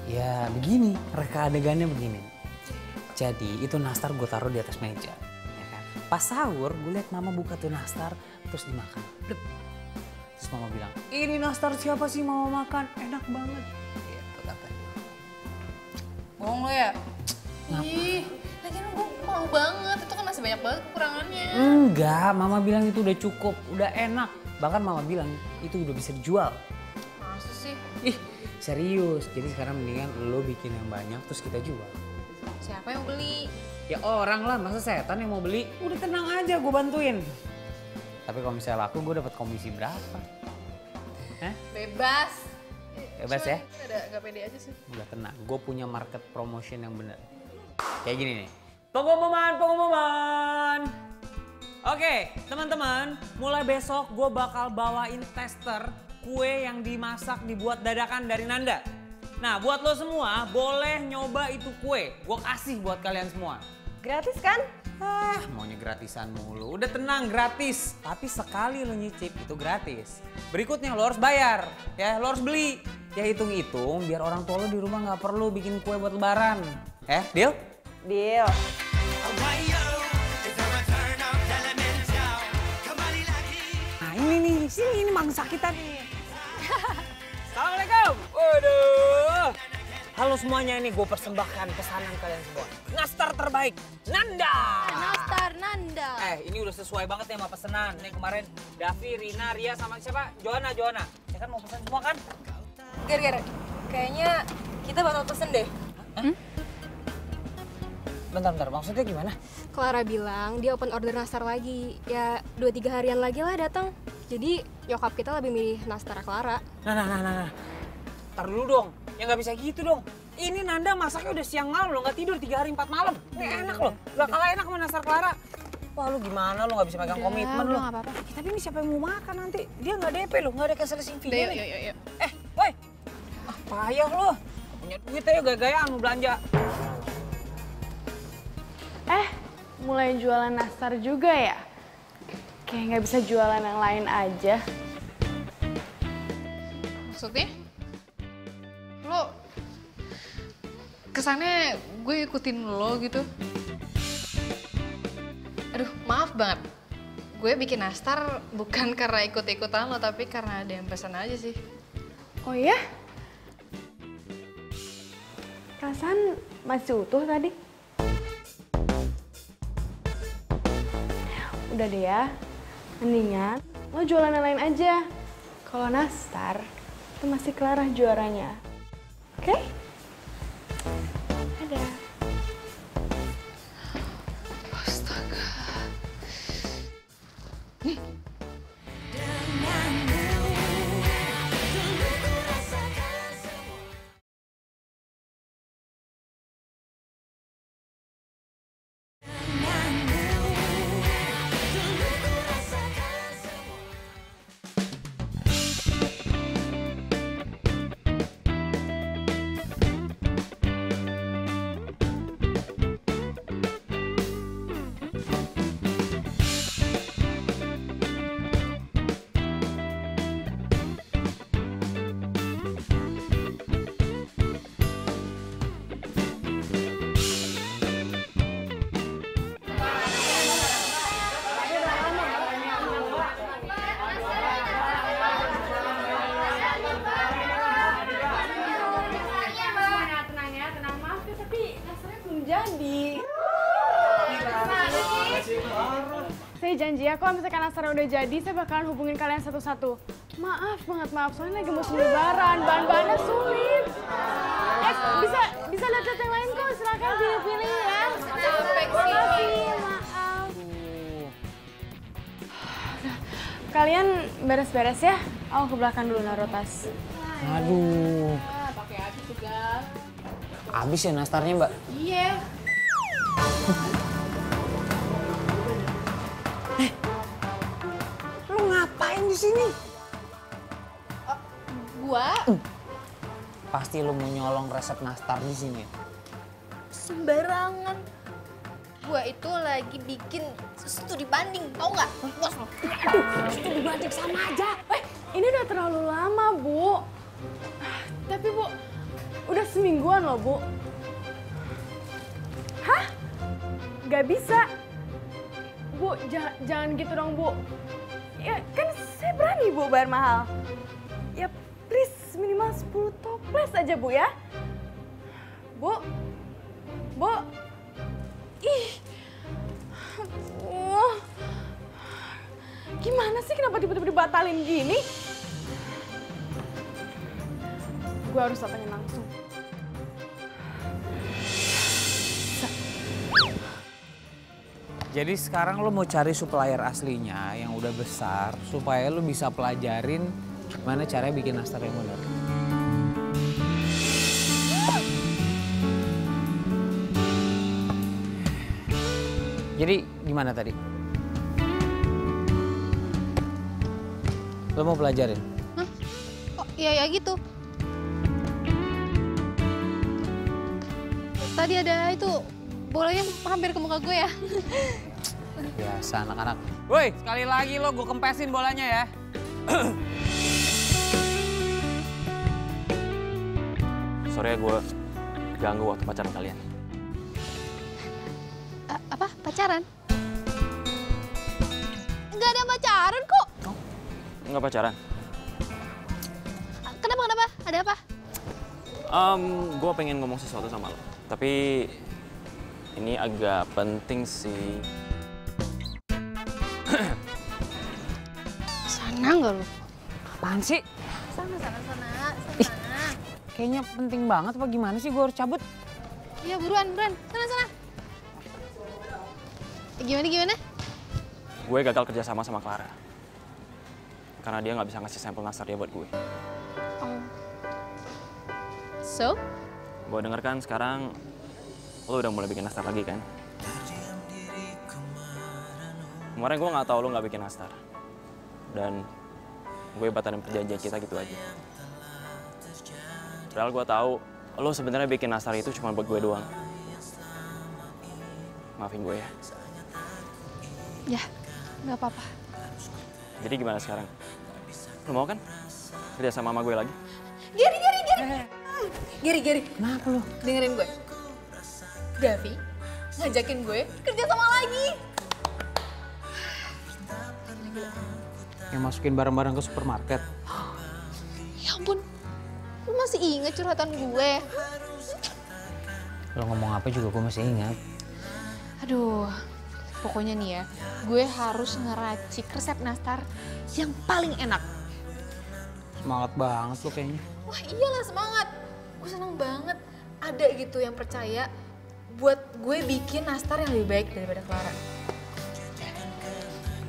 Speaker 1: Ya begini, reka adegannya begini. Jadi itu nastar gue taruh di atas meja. Ya kan? Pas sahur gue liat mama buka tuh nastar terus dimakan. Blep. Terus mama bilang, ini nastar siapa sih mama makan? Enak banget. Gitu katanya.
Speaker 2: Bohong lo ya? Ih, lagian gue malu banget. Itu kan masih banyak banget kekurangannya.
Speaker 1: Enggak, mama bilang itu udah cukup, udah enak. Bahkan mama bilang itu udah bisa dijual.
Speaker 2: Masa sih?
Speaker 1: Ih, serius. Jadi sekarang mendingan lo bikin yang banyak terus kita jual.
Speaker 2: Siapa yang beli?
Speaker 1: Ya orang lah, masa setan yang mau beli? Udah tenang aja, gue bantuin. Tapi kalau misalnya laku, gue dapat komisi berapa? Hah?
Speaker 2: Bebas.
Speaker 1: Bebas ya?
Speaker 2: Ada gak pede aja sih.
Speaker 1: Udah tenang, gue punya market promotion yang bener. Kayak gini nih. Pengumuman. Oke, teman-teman, mulai besok gue bakal bawain tester kue yang dimasak dibuat dadakan dari Nanda. Nah, buat lo semua boleh nyoba itu kue. Gue kasih buat kalian semua.
Speaker 3: Gratis kan?
Speaker 1: Maunya gratisan mulu. Udah tenang, gratis. Tapi sekali lo nyicip itu gratis. Berikutnya lo harus bayar, ya lo harus beli. Ya hitung-hitung biar orang tua lo di rumah nggak perlu bikin kue buat lebaran. Deal? Deal. Nah ini sini ini mangsa kita nih. Assalamualaikum. Waduh. Halo semuanya, ini gue persembahkan pesanan kalian semua. Nastar terbaik, Nanda.
Speaker 2: Nastar Nanda.
Speaker 1: Ini udah sesuai banget nih sama pesanan. Nih kemarin Davi, Rina, Ria sama siapa? Joanna. Ya kan mau pesan semua kan?
Speaker 10: Ger, kayaknya kita bakal pesen deh.
Speaker 1: Bentar, maksudnya gimana?
Speaker 10: Clara bilang dia open order nastar lagi. Ya 2-3 harian lagi lah datang. Jadi nyokap kita lebih milih nastar Clara.
Speaker 1: Nah. Ntar dulu dong, ya nggak bisa gitu dong. Ini Nanda masaknya udah siang malam loh, nggak tidur 3 hari 4 malam. Ini enak loh, gak kalah enak sama nastar Clara. Wah lu gimana, lu nggak bisa megang komitmen lu.
Speaker 2: Nggak apa-apa.
Speaker 1: Tapi ini siapa yang mau makan nanti? Dia nggak DP loh, nggak ada cancellation fee.
Speaker 2: Yuk.
Speaker 1: Woi, payah lo. Punya duit aja gaya-gayaan mau belanja.
Speaker 3: Mulai jualan nastar juga ya? Kayak nggak bisa jualan yang lain aja.
Speaker 2: Maksudnya? Lo kesannya gue ikutin lo gitu. Aduh, maaf banget. Gue bikin nastar bukan karena ikut-ikutan lo, tapi karena ada yang pesan aja sih.
Speaker 3: Oh iya? Perasaan masih utuh tadi. Udah deh ya, mendingan lo jualan yang lain aja. Kalau nastar, itu masih Clara juaranya. Oke? Dadah.
Speaker 2: Astaga.
Speaker 3: Saya janji ya, kalau misalkan nastarnya udah jadi, saya bakalan hubungin kalian satu-satu. Maaf, soalnya lagi musim lebaran, bahan-bahannya sulit. Bisa lihat yang lain kok, silakan pilih-pilih ya.
Speaker 2: Capek sih.
Speaker 3: Maaf. Kalian beres-beres ya, aku ke belakang dulu naruh tas.
Speaker 1: Aduh.
Speaker 2: Pakai habis juga.
Speaker 1: Habis ya nastarnya, Mbak?
Speaker 2: Iya.
Speaker 1: Lu ngapain di sini?
Speaker 2: Gua
Speaker 1: Pasti lu mau nyolong resep nastar di sini.
Speaker 2: sembarangan. Gua itu lagi bikin studi banding, tau nggak? Bos lo.
Speaker 3: Studi banding sama aja. Ini udah terlalu lama, Bu. Tapi, Bu, udah semingguan loh, Bu. Hah? Gak bisa. Bu, jangan gitu dong, Bu. Ya, kan saya berani, Bu, bayar mahal. Ya, please, minimal 10 toples aja, Bu, ya. Bu. Ih. Aduh. Gimana sih, kenapa tiba-tiba dibatalin gini? Gue harus datangin langsung.
Speaker 1: Jadi sekarang lo mau cari supplier aslinya yang udah besar supaya lo bisa pelajarin gimana caranya bikin nastar yang benar. Jadi gimana tadi? Lo mau pelajarin?
Speaker 2: Hah? Oh, iya gitu. Tadi ada itu bolanya hampir ke muka gue ya.
Speaker 1: Biasa anak-anak. Woi, sekali lagi lo gue kempesin bolanya ya.
Speaker 6: Sorry ya gue ganggu waktu pacaran kalian.
Speaker 2: Pacaran? Nggak ada pacaran kok.
Speaker 6: Nggak pacaran?
Speaker 2: Kenapa? Ada apa?
Speaker 6: Gue pengen ngomong sesuatu sama lo. Tapi ini agak penting sih.
Speaker 3: Sana nggak lu?
Speaker 1: Apaan sih?
Speaker 2: Sana.
Speaker 1: Kayaknya penting banget apa gimana sih gue harus cabut?
Speaker 2: Iya buruan. Sana. Gimana?
Speaker 6: Gue gagal kerja sama Clara. Karena dia nggak bisa ngasih sampel nastar dia buat gue.
Speaker 2: So?
Speaker 6: Gue denger kan sekarang lo udah mulai bikin nastar lagi kan? Kemarin gue nggak tahu lo nggak bikin nastar. Dan gue batalin perjanjian kita gitu aja. Padahal gue tahu lo sebenarnya bikin nastar itu cuma buat gue doang. Maafin gue ya.
Speaker 2: Ya, nggak apa-apa.
Speaker 6: Jadi gimana sekarang? Lo mau kan kerja sama mama gue lagi?
Speaker 2: Giri.
Speaker 1: Kenapa lo?
Speaker 2: Dengerin gue. Davi ngajakin gue kerja sama lagi.
Speaker 1: Yang masukin barang-barang ke supermarket.
Speaker 2: Ya ampun, lu masih inget curhatan gue?
Speaker 1: Lo ngomong apa juga gue masih ingat.
Speaker 2: Aduh, pokoknya nih ya, gue harus ngeracik resep nastar yang paling enak.
Speaker 1: Semangat banget lo kayaknya.
Speaker 2: Wah iyalah semangat. Gue seneng banget ada gitu yang percaya buat gue bikin nastar yang lebih baik daripada Clara.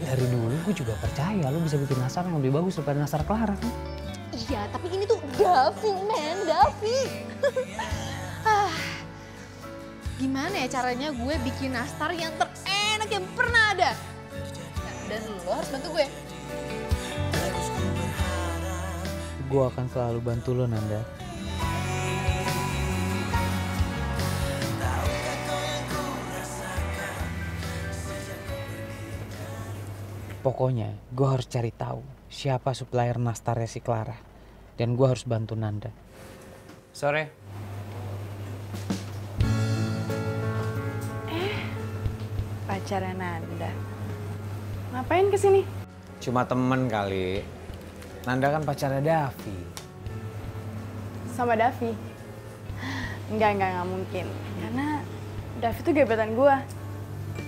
Speaker 1: Dari dulu gue juga percaya lo bisa bikin nastar yang lebih bagus daripada nastar Clara kan.
Speaker 2: Iya, tapi ini tuh Davi, Davi. Gimana ya caranya gue bikin nastar yang terenak yang pernah ada? Nah, dan lo harus bantu gue.
Speaker 1: Gue akan selalu bantu lo, Nanda. Pokoknya gue harus cari tahu siapa supplier nastarnya si Clara. Dan gue harus bantu Nanda. Sore.
Speaker 3: Pacarnya Nanda. Ngapain kesini?
Speaker 1: Cuma temen kali. Nanda kan pacarnya Davi.
Speaker 3: Sama Davi? Enggak mungkin. Karena Davi tuh gebetan gua.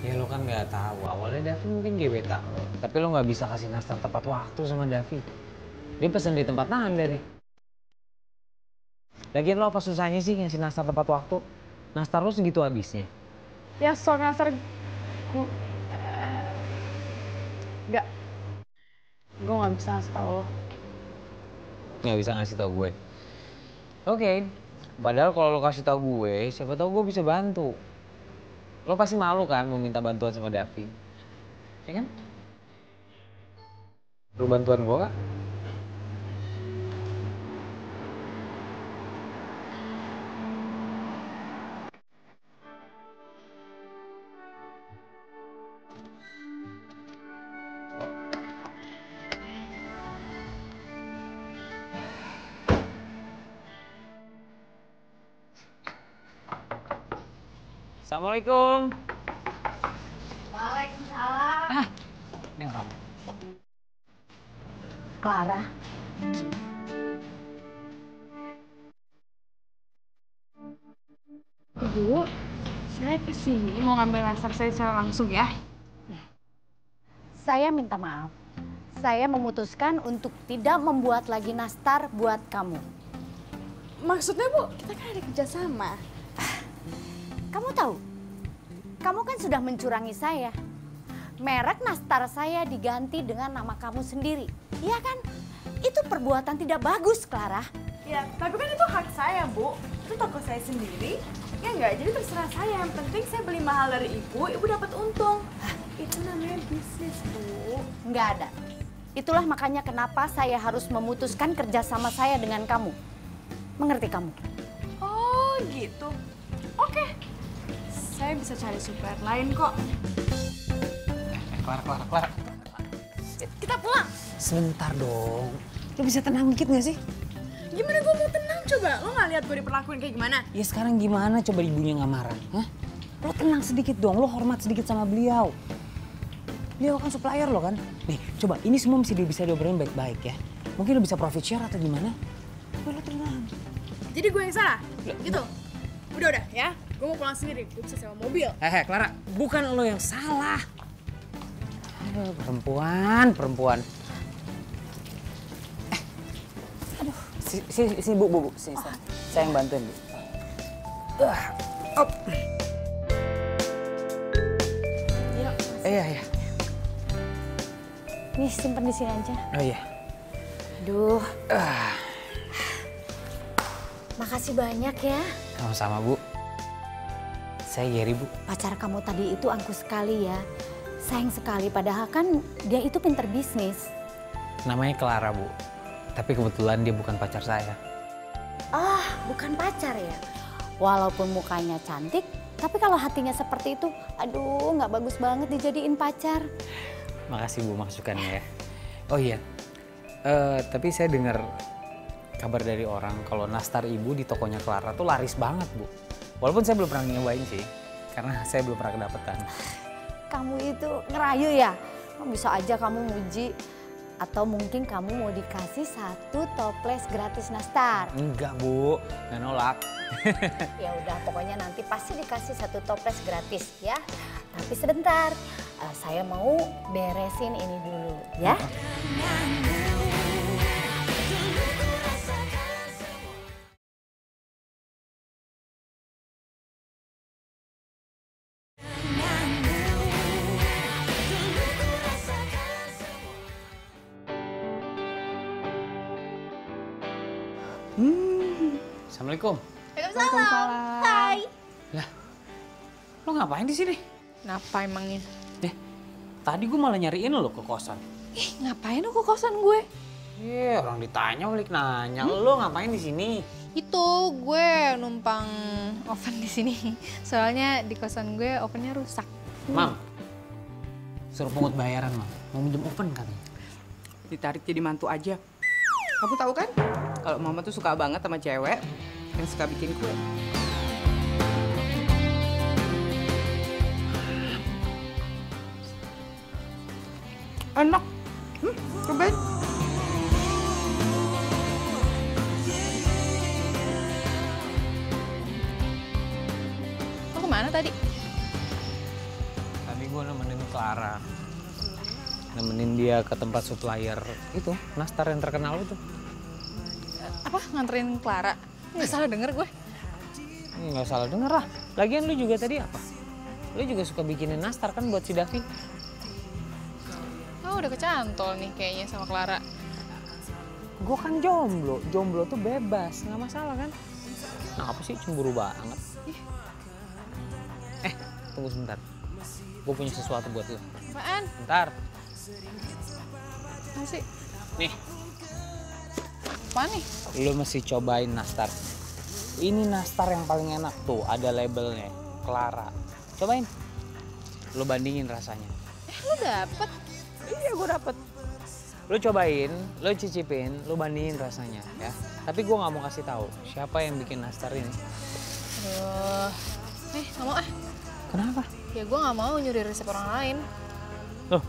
Speaker 1: Ya lo kan nggak tahu. Awalnya Davi mungkin gebetan. Tapi lo nggak bisa kasih nastar tepat waktu sama Davi. Dia pesen di tempat Nanda deh. Lagian lo apa susahnya sih ngasih nastar tepat waktu? Nastar lo segitu habisnya.
Speaker 3: Ya soal nastar Enggak. Gue nggak bisa ngasih tau lo.
Speaker 1: Nggak bisa ngasih tau gue. Oke. Padahal kalau lo kasih tau gue, siapa tau gue bisa bantu. Lo pasti malu kan meminta bantuan sama Davi. Ya kan? Lo bantuan gue kak? Assalamualaikum.
Speaker 9: Waalaikumsalam.
Speaker 1: Ini orang.
Speaker 9: Clara.
Speaker 3: Ibu, saya kesini mau ngambil nastar saya secara langsung ya.
Speaker 9: Saya minta maaf. Saya memutuskan untuk tidak membuat lagi nastar buat kamu.
Speaker 3: Maksudnya Bu, kita kan ada kerjasama.
Speaker 9: Kamu tahu, kamu kan sudah mencurangi saya. Merek nastar saya diganti dengan nama kamu sendiri. Iya kan? Itu perbuatan tidak bagus, Clara.
Speaker 3: Ya, tapi kan itu hak saya, Bu. Itu toko saya sendiri. Ya enggak, jadi terserah saya. Yang penting saya beli mahal dari ibu dapat untung. Itu namanya bisnis, Bu.
Speaker 9: Nggak ada. Itulah makanya kenapa saya harus memutuskan kerjasama saya dengan kamu. Mengerti kamu?
Speaker 3: Oh, gitu. Oke. Saya bisa cari supplier lain kok.
Speaker 1: Clara.
Speaker 3: Kita pulang.
Speaker 1: Sebentar dong. Lo bisa tenang dikit gak sih?
Speaker 3: Gimana gue mau tenang coba? Lo gak lihat gue diperlakuin kayak gimana?
Speaker 1: Ya sekarang gimana coba ibunya nggak marah? Hah? Lo tenang sedikit dong, lo hormat sedikit sama beliau. Beliau kan supplier lo kan. Nih, coba ini semua mesti bisa diobrolin baik-baik ya. Mungkin lo bisa profit share atau gimana? Lo tenang.
Speaker 3: Jadi gue yang salah? Gitu? Udah ya, gue mau pulang sendiri, gue bisa sewa mobil.
Speaker 1: Clara, bukan lo yang salah. Aduh, perempuan. Aduh, sini Bu. Sini, saya yang bantuin, Bu. Op. Iya.
Speaker 5: Nih, simpen di sini aja.
Speaker 1: Oh iya.
Speaker 5: Aduh. Makasih banyak ya.
Speaker 1: Sama-sama, Bu. Saya Gary, Bu.
Speaker 5: Pacar kamu tadi itu angkuh sekali ya. Sayang sekali, padahal kan dia itu pinter bisnis.
Speaker 1: Namanya Clara, Bu. Tapi kebetulan dia bukan pacar saya.
Speaker 5: Bukan pacar ya? Walaupun mukanya cantik, tapi kalau hatinya seperti itu, aduh nggak bagus banget dijadiin pacar.
Speaker 1: Makasih Bu masukannya ya. Oh iya, tapi saya dengar kabar dari orang kalau nastar ibu di tokonya Clara tuh laris banget Bu. Walaupun saya belum pernah nyobain sih, karena saya belum pernah kedapetan.
Speaker 5: Kamu itu ngerayu ya? Bisa aja kamu muji. Atau mungkin kamu mau dikasih 1 toples gratis nastar.
Speaker 1: Enggak Bu, nggak nolak.
Speaker 5: Ya udah, pokoknya nanti pasti dikasih 1 toples gratis ya. Tapi sebentar, saya mau beresin ini dulu ya.
Speaker 1: Assalamualaikum.
Speaker 2: Waalaikumsalam. Hai.
Speaker 1: Lah, lo ngapain di sini?
Speaker 2: Kenapa emangnya?
Speaker 1: Tadi gue malah nyariin lo ke kosan.
Speaker 2: Ngapain lo ke kosan gue?
Speaker 1: Orang ditanya balik nanya, lo ngapain di sini?
Speaker 2: Itu gue numpang oven di sini. Soalnya di kosan gue ovennya rusak.
Speaker 1: Mam, suruh pungut bayaran, Mam. Mau minjem oven kan?
Speaker 8: Ditarik jadi mantu aja. Kamu tahu kan? Kalau mama tuh suka banget sama cewek yang suka bikin kue. Enak. Cobain.
Speaker 2: Lo kemana tadi?
Speaker 1: Tadi gue nemenin Clara. Nemenin dia ke tempat supplier itu, nastar yang terkenal itu.
Speaker 2: Apa, nganterin Clara? Nggak salah denger gue.
Speaker 1: Nggak salah denger lah. Lagian lu juga tadi apa? Lu juga suka bikinin nastar kan buat si Davi?
Speaker 2: Oh, udah kecantol nih kayaknya sama Clara.
Speaker 1: Gue kan jomblo. Jomblo tuh bebas, nggak masalah kan? Nah, apa sih cemburu banget? Tunggu sebentar. Gue punya sesuatu buat lu.
Speaker 2: Apaan?
Speaker 1: Bentar.
Speaker 2: Apa sih?
Speaker 1: Nih.
Speaker 2: Apa nih?
Speaker 1: Lu mesti cobain nastar. Ini nastar yang paling enak tuh, ada labelnya, Clara. Cobain. Lu bandingin rasanya.
Speaker 2: Lu dapet?
Speaker 1: Iya, gue dapet. Lu cobain, lu cicipin, lu bandingin rasanya ya. Tapi gue nggak mau kasih tahu siapa yang bikin nastar ini.
Speaker 2: Aduh. Nggak mau ah.
Speaker 1: Kenapa?
Speaker 2: Ya gue nggak mau nyuri resep orang lain.
Speaker 1: Loh,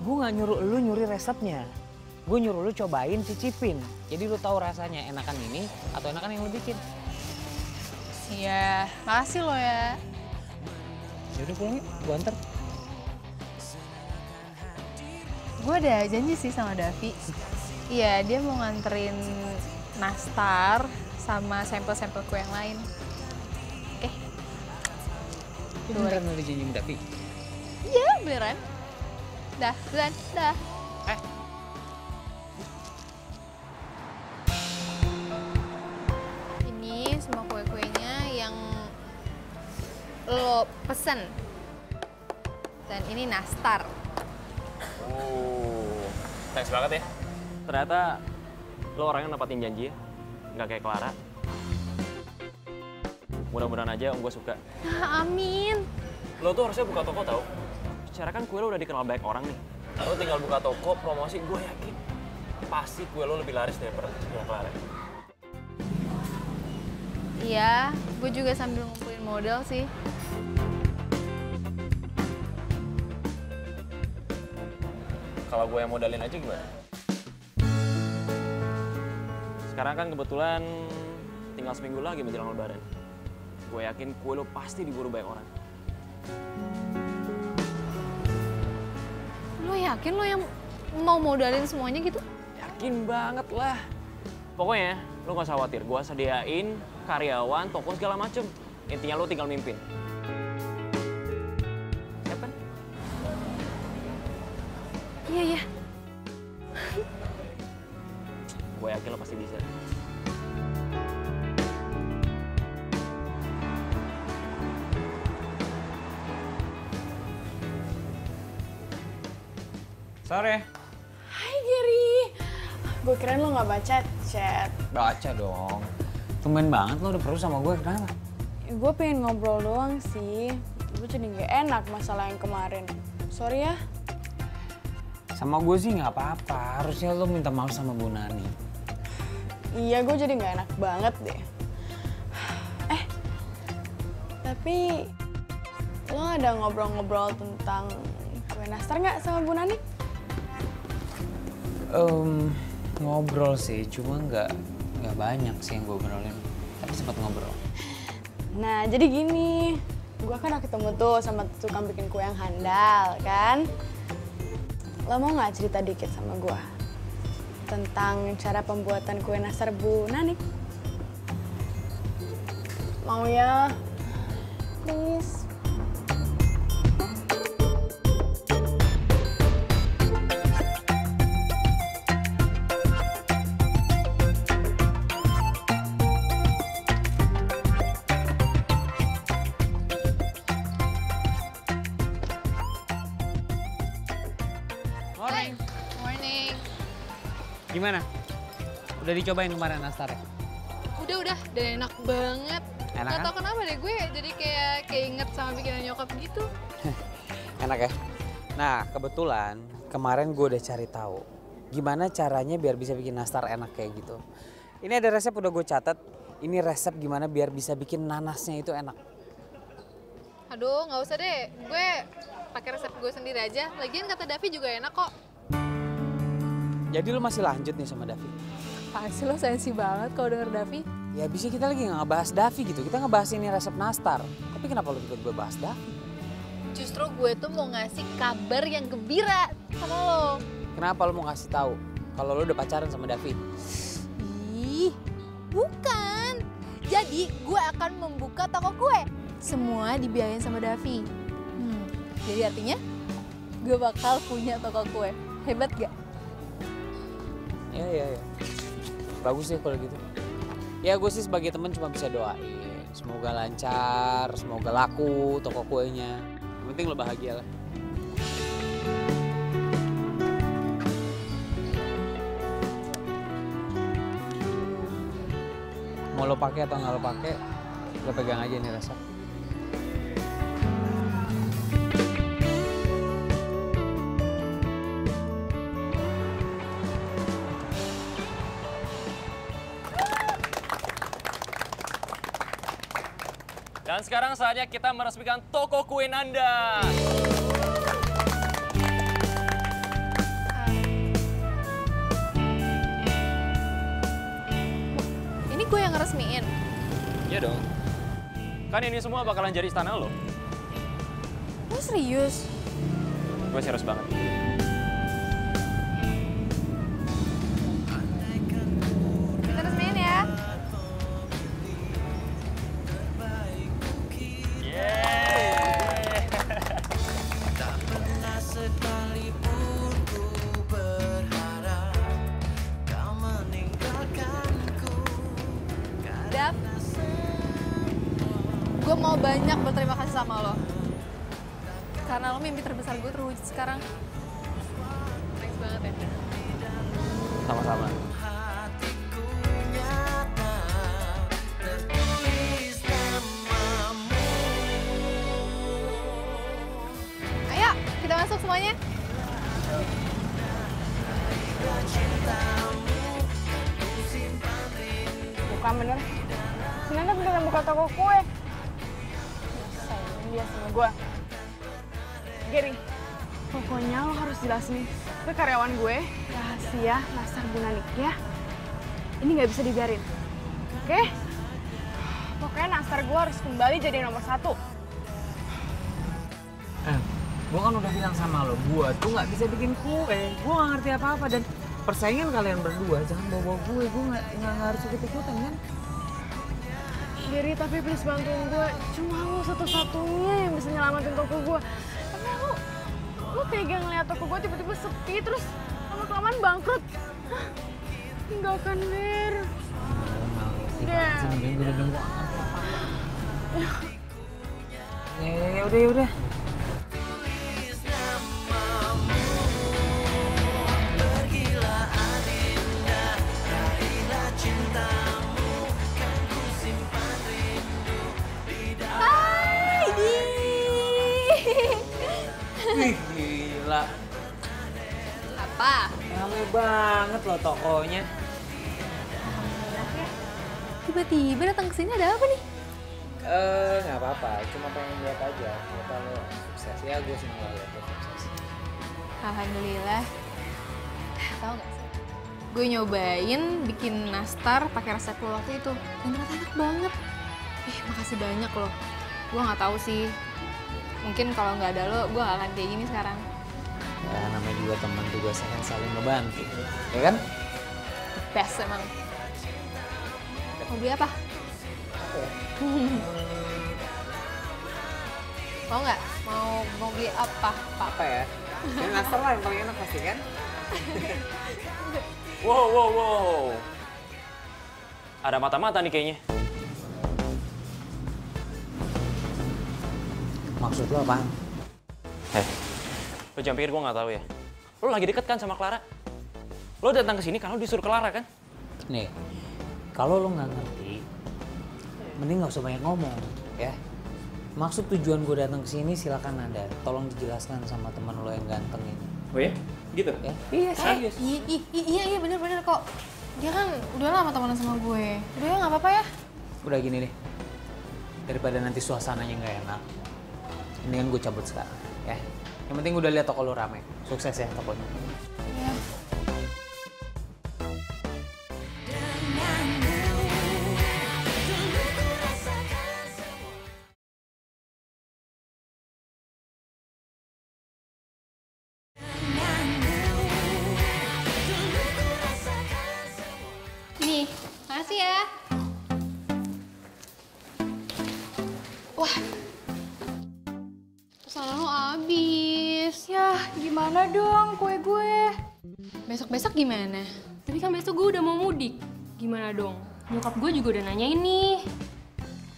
Speaker 1: gue nggak nyuruh lu nyuri resepnya. Gue nyuruh lu cobain, cicipin. Jadi lu tahu rasanya enakan ini atau enakan yang lu bikin.
Speaker 2: Iya, makasih lo ya.
Speaker 1: Yaudah pulang yuk, gue anter.
Speaker 2: Gue ada janji sih sama Davi. Iya, dia mau nganterin nastar sama sampel-sampel kue yang lain. Oke.
Speaker 1: Lu beneran mau dijanjiin Davi?
Speaker 2: Iya, beneran. Dah, duluan, dah. Ini semua kue-kuenya yang lo pesen. Dan ini nastar.
Speaker 6: Thanks banget ya. Ternyata lo orangnya nepatin janji ya. Nggak kayak Clara. Mudah-mudahan aja om gue suka.
Speaker 2: Nah, amin.
Speaker 6: Lo tuh harusnya buka toko tau. Secara kan kue lo udah dikenal banyak orang nih. Lo tinggal buka toko, promosi, gue yakin pasti kue lo lebih laris daripada Clara.
Speaker 2: Iya, gue juga sambil ngumpulin modal sih.
Speaker 6: Kalau gue yang modalin aja gimana? Sekarang kan kebetulan tinggal seminggu lagi menjelang lebaran. Gue yakin kue lo pasti diburu banyak orang.
Speaker 2: Lo yakin lo yang mau modalin semuanya gitu?
Speaker 6: Yakin banget lah. Pokoknya lo gak usah khawatir, gue sediain karyawan, toko segala macem. Intinya lo tinggal mimpin. Siap kan?
Speaker 2: Iya, iya.
Speaker 6: Gue yakin lo pasti bisa. Sore.
Speaker 3: Hai Gary. Gue kirain lo nggak baca chat.
Speaker 1: Baca dong. Tumben banget lo udah perlu sama gue, kenapa?
Speaker 3: Gue pengen ngobrol doang sih. Gue jadi nggak enak masalah yang kemarin. Sorry ya.
Speaker 1: Sama gue sih nggak apa-apa. Harusnya lo minta maaf sama Bu Nani.
Speaker 3: Iya, gue jadi nggak enak banget deh. Tapi lo ada ngobrol-ngobrol tentang kue nastar nggak sama Bu Nani?
Speaker 1: Ngobrol sih, cuma nggak banyak sih yang gue obrolin. Tapi sempat ngobrol.
Speaker 3: Nah, jadi gini. Gue kan ketemu tuh sama tukang bikin kue yang handal, kan? Lo mau nggak cerita dikit sama gue? Tentang cara pembuatan kue nastar Bu Nani? Mau ya? Please.
Speaker 2: Morning. Morning.
Speaker 1: Gimana? Udah dicobain kemarin nastarnya?
Speaker 2: Udah, dan enak banget.
Speaker 1: Enak
Speaker 2: Gak
Speaker 1: kan?
Speaker 2: tau kenapa deh, gue jadi kayak inget sama bikinan nyokap gitu.
Speaker 1: Enak ya? Nah, kebetulan kemarin gue udah cari tahu gimana caranya biar bisa bikin nastar enak kayak gitu. Ini ada resep udah gue catat. Ini resep gimana biar bisa bikin nanasnya itu enak.
Speaker 2: Aduh, nggak usah deh. Gue pakai resep gue sendiri aja. Lagian kata Davi juga enak kok.
Speaker 1: Jadi lo masih lanjut nih sama Davi?
Speaker 2: Pasti lo sensi banget kalau denger Davi.
Speaker 1: Ya abisnya kita lagi nggak ngebahas Davi gitu. Kita ngebahas ini resep nastar. Tapi kenapa lo tiba-tiba bahas Davi?
Speaker 2: Justru gue tuh mau ngasih kabar yang gembira sama lo.
Speaker 1: Kenapa lo mau ngasih tahu kalau lo udah pacaran sama Davi?
Speaker 2: Ih, bukan. Jadi gue akan membuka toko kue. Semua dibiayain sama Davi. Jadi artinya gue bakal punya toko kue. Hebat gak?
Speaker 1: Ya. Bagus sih kalau gitu. Ya gue sih sebagai temen cuma bisa doain. Semoga lancar, semoga laku toko kuenya. Yang penting lo bahagia lah. Mau lo pakai atau nggak lo pakai, lo pegang aja nih resep.
Speaker 6: Dan sekarang saatnya kita meresmikan toko kue Nanda.
Speaker 2: Ini gue yang ngeresmiin.
Speaker 6: Iya dong. Kan ini semua bakalan jadi istana lo.
Speaker 2: Lo serius?
Speaker 6: Gue serius banget.
Speaker 2: Kita resmiin ya. Dav, gue mau banyak berterima kasih sama lo. Karena lo mimpi terbesar gue terwujud sekarang. Thanks banget ya.
Speaker 6: Sama-sama.
Speaker 2: Ayo, kita masuk semuanya.
Speaker 3: Bukan bener. Nanda beneran buka toko kue. Sayang dia sama gue. Gary, Pokoknya lo harus jelasin ke karyawan gue rahasia nastar Bu Nanik ya. Ini nggak bisa dibiarin, oke? Pokoknya nastar gue harus kembali jadi nomor 1.
Speaker 1: Gue kan udah bilang sama lo, gue tuh nggak bisa bikin kue. Gue nggak ngerti apa-apa dan persaingan kalian berdua jangan bawa gue nggak harus ikut-ikutan kan?
Speaker 3: Gary, tapi please bantuin gue. Cuma lo satu-satunya yang bisa nyelamatin toko gue. Tapi lo tega ngeliat toko gue tiba-tiba sepi terus lama-kelamaan bangkrut. Hah? Tinggalkan Ger. Udah.
Speaker 1: Ya udah. Wih, gila.
Speaker 2: Apa?
Speaker 1: Rame banget loh tokonya.
Speaker 2: Tiba-tiba datang ke sini ada apa nih?
Speaker 1: Nggak apa-apa, cuma pengen lihat aja. Kalau sukses ya gue seneng lihat lo sukses.
Speaker 2: Alhamdulillah. Tahu nggak sih? Gue nyobain bikin nastar pakai resep lo waktu itu. Dan ternyata enak banget. Makasih banyak loh. Gue nggak tahu sih. Mungkin kalau nggak ada lo, gue nggak akan kayak gini sekarang.
Speaker 1: Ya namanya juga teman tugasnya kan saling ngebantu, ya kan?
Speaker 2: Best emang. Mau beli apa? Mau nggak? Mau beli apa?
Speaker 1: Apa ya? Ini nastar lah yang paling enak pasti kan?
Speaker 6: Wow. Ada mata-mata nih kayaknya.
Speaker 1: Maksud lo apaan?
Speaker 6: Lo jangan pikir gue nggak tahu ya. Lo lagi deket kan sama Clara? Lo datang ke sini karena lo disuruh Clara kan?
Speaker 1: Nih, kalau lo nggak ngerti, mending nggak usah banyak ngomong, ya. Maksud tujuan gue datang ke sini silakan Anda. Tolong dijelaskan sama teman lo yang ganteng ini.
Speaker 7: Oh ya? Gitu?
Speaker 1: Ya? Iya, serius.
Speaker 2: Iya bener kok. Dia kan udah lama temenan sama gue. Udah ya nggak apa-apa ya.
Speaker 1: Udah gini deh. Daripada nanti suasananya nggak enak, mendingan gue cabut sekarang, ya. Yang penting udah lihat toko lo rame. Sukses ya tokonya.
Speaker 2: Iya. Nih, makasih ya. Wah, pesanan lo habis.
Speaker 10: Yah, gimana dong kue gue?
Speaker 2: Besok-besok gimana?
Speaker 10: Tapi kan besok gue udah mau mudik. Gimana dong? Nyokap gue juga udah nanyain nih.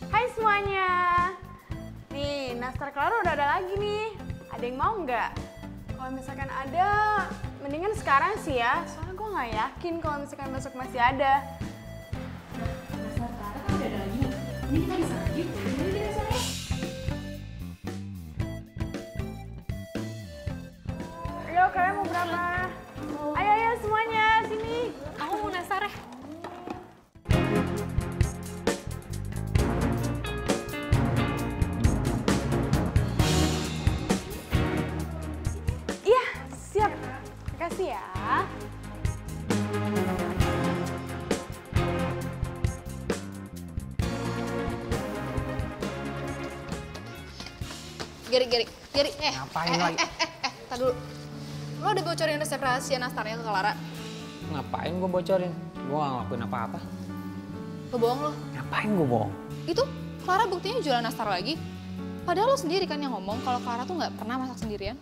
Speaker 3: Hai semuanya. Nih, nastar Clara udah ada lagi nih. Ada yang mau nggak? Kalau misalkan ada, mendingan sekarang sih ya. Soalnya gue nggak yakin kalau misalkan besok masih ada.
Speaker 10: Nastar Clara kan udah ada lagi nih. Ini kita bisa lanjut. Ini kita sana.
Speaker 3: Ayo, kalian mau berapa? Ayo semuanya, sini.
Speaker 10: Aku mau nastar ya.
Speaker 3: Iya, siap. Makasih ya.
Speaker 2: Geri.
Speaker 1: Ngapain lagi?
Speaker 2: Tar dulu. Lo udah bocorin resep rahasia nastarnya ke Clara?
Speaker 1: Ngapain gue bocorin? Gue gak ngelakuin apa-apa.
Speaker 2: Lo bohong lo.
Speaker 1: Ngapain gue bohong?
Speaker 2: Itu Clara buktinya jualan nastar lagi. Padahal lo sendiri kan yang ngomong kalau Clara tuh nggak pernah masak sendirian.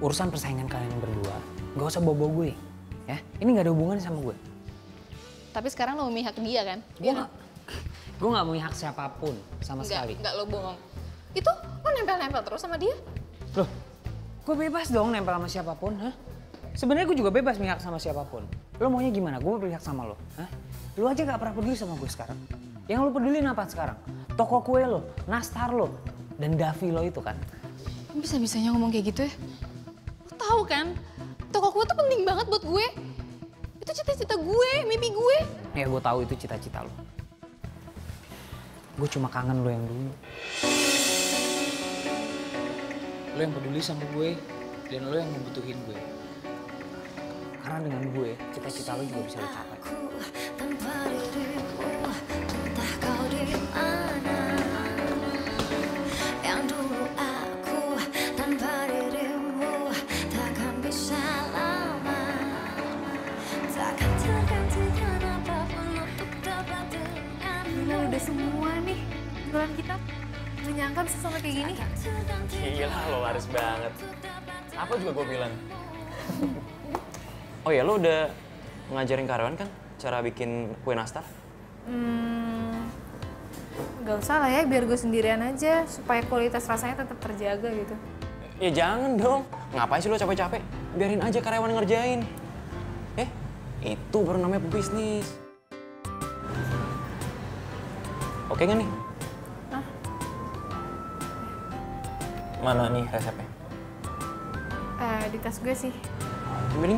Speaker 1: Urusan persaingan kalian berdua, gak usah bawa gue, ya. Ini gak ada hubungannya sama gue.
Speaker 2: Tapi sekarang lo memihak dia kan?
Speaker 1: Gue gak memihak siapapun sama sekali.
Speaker 2: Enggak, lo bohong. Itu lo nempel-nempel terus sama dia?
Speaker 1: Loh, gue bebas dong nempel sama siapapun, hah? Sebenarnya gue juga bebas mihak sama siapapun. Lo maunya gimana? Gue berpihak sama lo, hah? Lo aja gak pernah peduli sama gue sekarang. Yang lo pedulin apa sekarang? Toko kue lo, nastar lo, dan Davi lo itu kan?
Speaker 2: Bisa-bisanya ngomong kayak gitu ya? Lo tahu kan, toko kue tuh penting banget buat gue. Itu cita-cita gue, mimpi gue.
Speaker 1: Ya gue tahu itu cita-cita lo. Gue cuma kangen lo yang dulu.
Speaker 11: lo yang peduli sama gue, dan lo yang membutuhin gue. Karena dengan gue, cita-cita lo juga bisa dicapai.
Speaker 2: Gila udah semua nih jualan kita. Gak nyangka bisa sampai kayak gini.
Speaker 6: Gila lo laris banget. Apa juga gue bilang. Oh ya, lo udah ngajarin karyawan kan cara bikin kue nastar?
Speaker 2: Gak usah lah ya, biar gue sendirian aja supaya kualitas rasanya tetap terjaga gitu.
Speaker 6: Ya jangan dong. Ngapain sih lo capek-capek? Biarin aja karyawan ngerjain. Itu baru namanya pebisnis. Oke nggak nih?
Speaker 2: Hah?
Speaker 6: Mana nih resepnya?
Speaker 2: Di tas gue sih.
Speaker 6: Ambilin.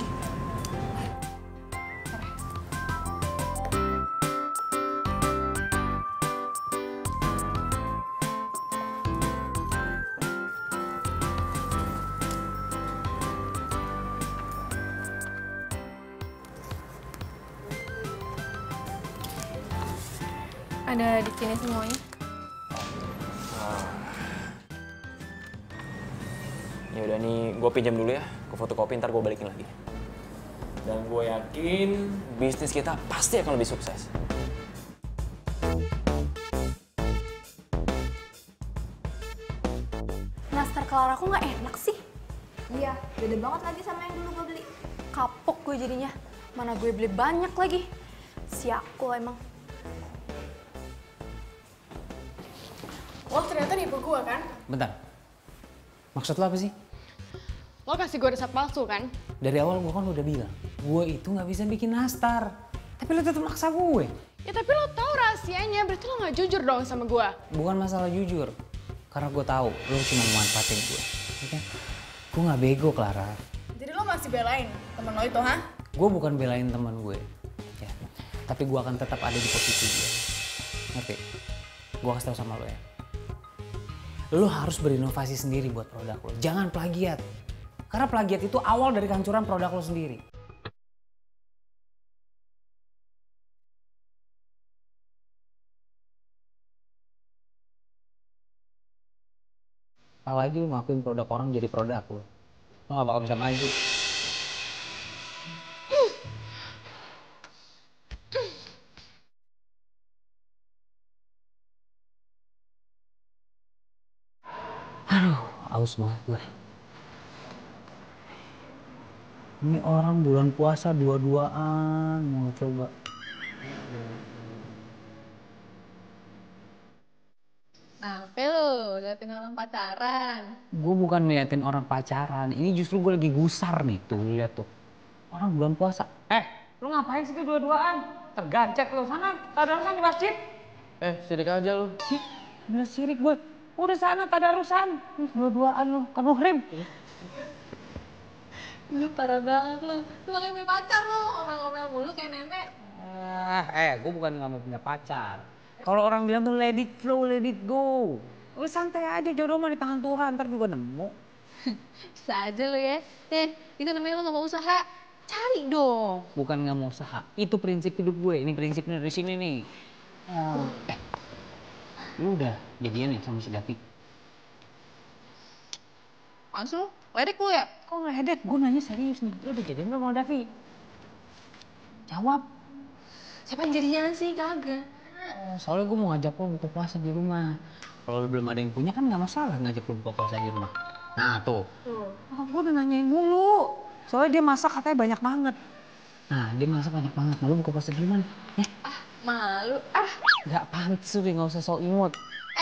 Speaker 2: Ada di sini semuanya.
Speaker 6: Ya udah nih, gue pinjam dulu ya ke fotokopi, ntar gue balikin lagi. Dan gue yakin bisnis kita pasti akan lebih sukses.
Speaker 3: Nastar kelar aku nggak enak sih.
Speaker 2: Iya, beda banget lagi sama yang dulu gue beli.
Speaker 3: Kapok gue jadinya. Mana gue beli banyak lagi. Si aku emang. Lo ternyata nipu gue kan?
Speaker 11: Bentar, maksud lo apa sih?
Speaker 3: Lo kasih gue resep palsu kan?
Speaker 11: Dari awal gue kan udah bilang, gue itu nggak bisa bikin nastar. Tapi lo tetap maksa gue.
Speaker 3: Ya tapi lo tahu rahasianya, berarti lo nggak jujur dong sama gue.
Speaker 11: Bukan masalah jujur, karena gue tahu lo cuma memanfaatin gue. Ya, gue nggak bego, Clara.
Speaker 3: Jadi lo masih belain temen lo itu, ha?
Speaker 11: Gue bukan belain teman gue, ya. Tapi gue akan tetap ada di posisi dia. Ngerti? Gue kasih tau sama lo ya. Lo harus berinovasi sendiri buat produk lo. Jangan plagiat. Karena plagiat itu awal dari kehancuran produk lo sendiri. Apalagi lo ngakuin produk orang jadi produk lo. Lo gak bakal bisa maju. Aduh, aus banget gue. Ini orang bulan puasa dua-duaan mau coba.
Speaker 2: Apa lo? Liatin orang pacaran.
Speaker 11: Gue bukan ngeliatin orang pacaran, ini justru gue lagi gusar nih, tuh lihat tuh. Orang bulan puasa. Lu ngapain sih dua-duaan? Tergancet lo sana, tadarusan di masjid.
Speaker 6: Sirik aja lu.
Speaker 11: Udah sirik gue. Udah sana tadarusan. Dua-duaan lu, kan muhrim.
Speaker 2: Lu parah banget lu. Lu kayak punya pacar lu, ngomel-ngomel mulu kayak nenek.
Speaker 11: Gue bukan nggak mau punya pacar. Kalau orang bilang tuh let it flow, let it go. Lu santai aja, jodoh mah di tangan Tuhan, ntar juga nemu.
Speaker 2: Bisa aja lu ya. Itu namanya lu gak mau usaha. Cari dong.
Speaker 11: Bukan nggak mau usaha, itu prinsip hidup gue. Ini prinsipnya dari sini nih. Lu udah jadian ya sama si Davi?
Speaker 2: Langsung ledek lu ya?
Speaker 11: Kok nggak ledek? Gue nanya serius nih. Lu udah jadian belum sama Davi? Jawab.
Speaker 2: Siapa yang jadinya sih? Kagak.
Speaker 11: Soalnya gue mau ngajak lo buka puasa di rumah. Kalau belum ada yang punya kan nggak masalah ngajak lo buka puasa di rumah. Nah tuh. Gue udah nanyain mulu. Soalnya dia masak katanya banyak banget. Nah dia masak banyak banget. Nah, lo buka puasa di mana? Ya?
Speaker 2: Malu.
Speaker 11: Gak pantes udah, gak usah sok imut.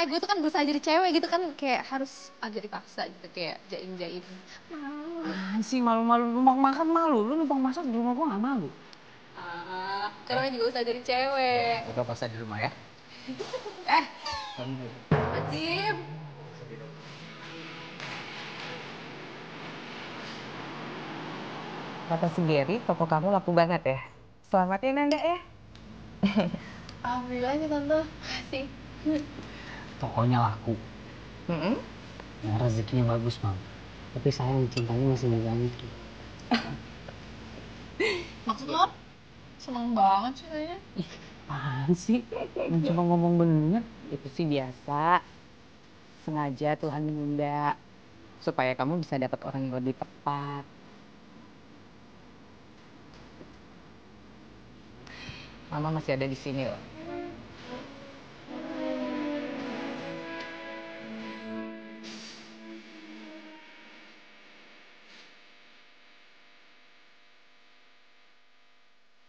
Speaker 2: Gue tuh kan berusaha jadi cewek gitu kan, kayak harus agak dipaksa gitu, kayak jaim-jaim. Malu.
Speaker 11: Sih malu-malu, numpang makan malu. Lu numpang masak di rumah gue gak malu.
Speaker 2: Karena juga usaha jadi cewek.
Speaker 11: Buka puasa di rumah ya.
Speaker 2: Wajib.
Speaker 8: Kata si Gary, toko kamu laku banget ya. Selamat ya Nanda ya.
Speaker 2: Alhamdulillah ya Tante. Makasih.
Speaker 11: Tokonya laku. Nah, rezekinya bagus, Mam. Tapi sayang cintanya masih nggak banyak.
Speaker 2: Maksud lo? Seneng banget sih kayaknya.
Speaker 11: Apaan sih? Cuma ngomong bener.
Speaker 8: Itu sih biasa. Sengaja Tuhan menunda supaya kamu bisa dapat orang yang lebih tepat. Mama masih ada di sini loh.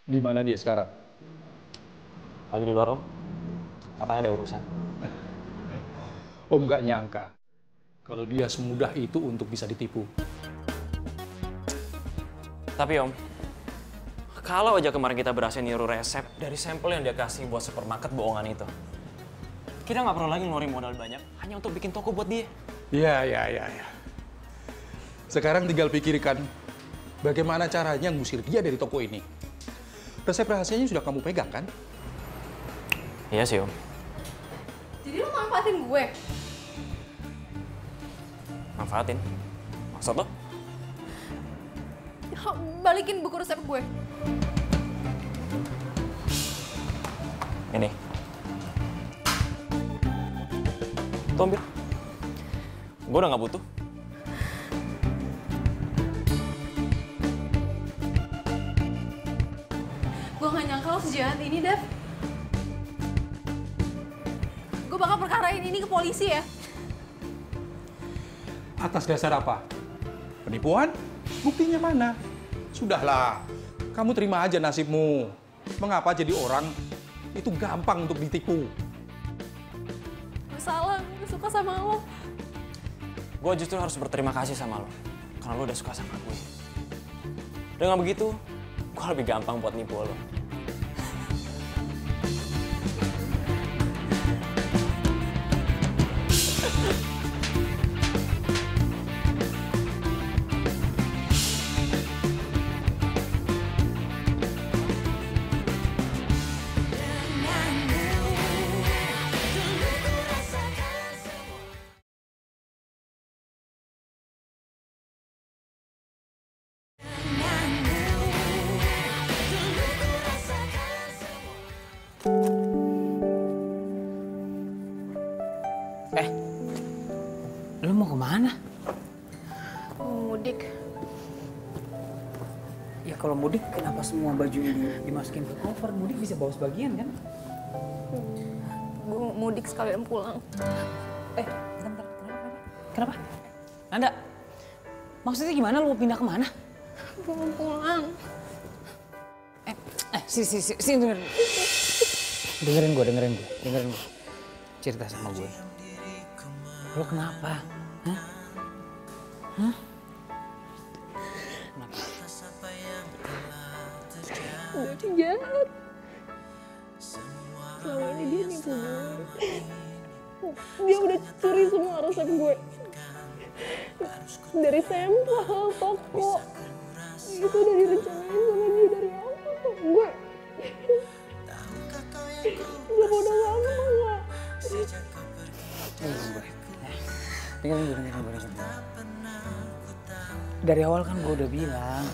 Speaker 7: Di mana dia sekarang?
Speaker 6: Lagi di luar, Om. Katanya ada urusan.
Speaker 7: Om nggak nyangka kalau dia semudah itu untuk bisa ditipu.
Speaker 6: Tapi Om, kalau aja kemarin kita berhasil niru resep dari sampel yang dia kasih buat supermarket bohongan itu, kita nggak perlu lagi ngeluarin modal banyak hanya untuk bikin toko buat dia.
Speaker 7: Ya. Sekarang tinggal pikirkan bagaimana caranya ngusir dia dari toko ini. Resep rahasianya sudah kamu pegang, kan?
Speaker 6: Iya sih, Om.
Speaker 2: Jadi lo manfaatin gue?
Speaker 6: Manfaatin? Maksud lo?
Speaker 2: Ya, balikin buku resep gue.
Speaker 6: Ini. Tuh, ambil. Gue udah nggak butuh.
Speaker 2: Gue gak nyangka lo sejahat ini, Dev. Gue bakal perkarain ini ke polisi ya.
Speaker 7: Atas dasar apa? Penipuan? Buktinya mana? Sudahlah, kamu terima aja nasibmu. Mengapa jadi orang itu gampang untuk ditipu?
Speaker 2: Gue salah, gue suka sama lo.
Speaker 6: Gue justru harus berterima kasih sama lo. Karena lo udah suka sama gue. Dengan begitu, gue lebih gampang buat nipu lo.
Speaker 11: Lu mau kemana?
Speaker 3: Mau mudik.
Speaker 11: Ya kalau mudik kenapa semua baju ini dimasukin ke koper? Mudik bisa bawa sebagian kan?
Speaker 3: Gue mudik sekalian pulang.
Speaker 11: Bentar. Kenapa? Nanda, maksudnya gimana? Lu mau pindah kemana?
Speaker 3: Gue mau pulang.
Speaker 11: Sini dengerin gue. Cerita sama gue. Lo kenapa? Hah? Kenapa?
Speaker 3: Gue jahat. Selama ini dia nipu gue. Dia udah curi semua resep gue. Dari sampel, toko. Itu udah direncanain sama dia dari awal. Gue bodoh banget, enggak?
Speaker 11: Dengerin gue. Dari awal kan gue udah bilang,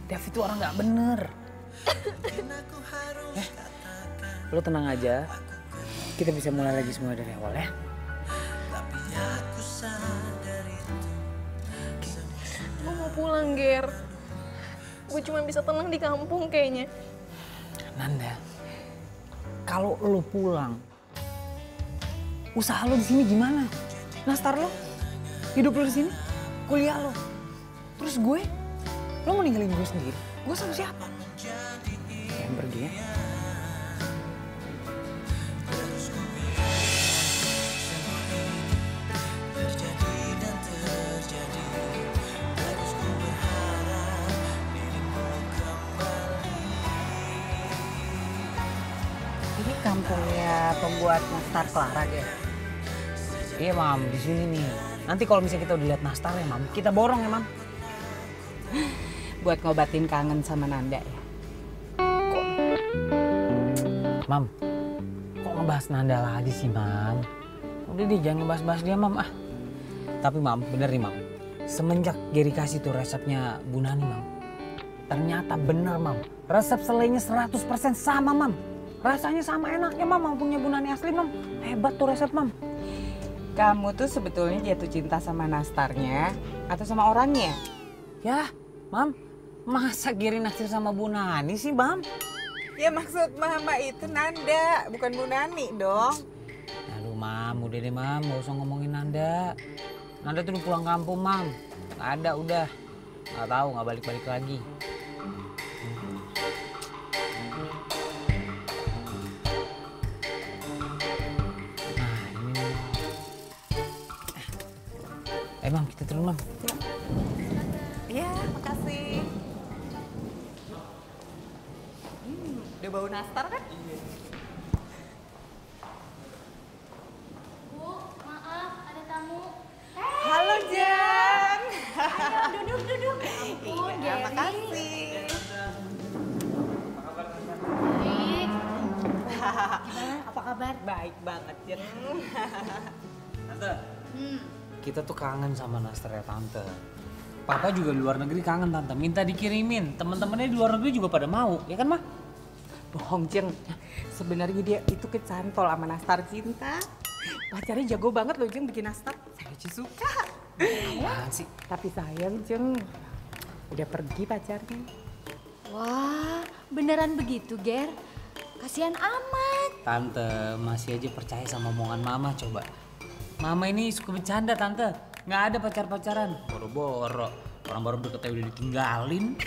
Speaker 11: Dev itu orang nggak bener. Lo tenang aja, kita bisa mulai lagi semua dari awal ya.
Speaker 3: Gue mau pulang, Ger. Gue cuma bisa tenang di kampung kayaknya.
Speaker 11: Nanda, kalau lo pulang, usaha lo di sini gimana? Nastar lo, hidup lo di sini, kuliah lo, terus gue, lo mau ninggalin gue sendiri? Gue sama siapa? Jangan pergi ya.
Speaker 8: Ini kampungnya pembuat nastar Clara ya?
Speaker 11: Iya Mam, di sini nih. Nanti kalau misalnya kita udah lihat nastar ya Mam, kita borong ya Mam.
Speaker 8: Buat ngobatin kangen sama Nanda ya?
Speaker 11: Mam, kok ngebahas Nanda lagi sih Mam? Udah deh, jangan ngebahas-bahas dia Mam ah. Tapi Mam, bener nih Mam. Semenjak Gary kasih tuh resepnya Bu Nani Mam. Ternyata bener Mam. Resep selainya 100% sama Mam. Rasanya sama enaknya Mam, punya Bu Nani asli Mam. Hebat tuh resep Mam.
Speaker 8: Kamu tuh sebetulnya jatuh cinta sama nastarnya atau sama orangnya?
Speaker 11: Ya, Mam. Masa Gary naksir sama Bu Nani sih Mam?
Speaker 8: Ya maksud Mama itu Nanda, bukan Bu Nani dong.
Speaker 11: Aduh Mam, udah deh Mam, gak usah ngomongin Nanda. Nanda tuh udah pulang kampung Mam. Gak ada udah. Gak tahu, gak balik-balik lagi. Nah ini. Mam, kita turun Mam.
Speaker 8: Iya, makasih. Udah bau nastar kan?
Speaker 5: Bu, maaf ada tamu.
Speaker 8: Halo Jen.
Speaker 5: Ayo duduk. Ya ampun,
Speaker 8: Iya,
Speaker 5: Gary.
Speaker 8: makasih.
Speaker 5: Baik. Gimana? Apa kabar?
Speaker 8: Baik banget Jen.
Speaker 11: Tante, kita tuh kangen sama nastarnya Tante. Papa juga di luar negeri kangen Tante, minta dikirimin. Temen-temennya di luar negeri juga pada mau, ya kan Mah?
Speaker 8: Bohong Jeng, sebenarnya dia itu kecantol sama nastar cinta. Pacarnya jago banget loh Jeng bikin nastar, saya aja suka.
Speaker 11: Apaan sih?
Speaker 8: Tapi sayang Jeng, udah pergi pacarnya.
Speaker 5: Wah, beneran begitu, Ger? Kasihan amat.
Speaker 11: Tante masih aja percaya sama omongan Mama coba. Mama ini suka bercanda Tante, nggak ada pacar-pacaran. Boro-boro, orang baru deket udah ditinggalin.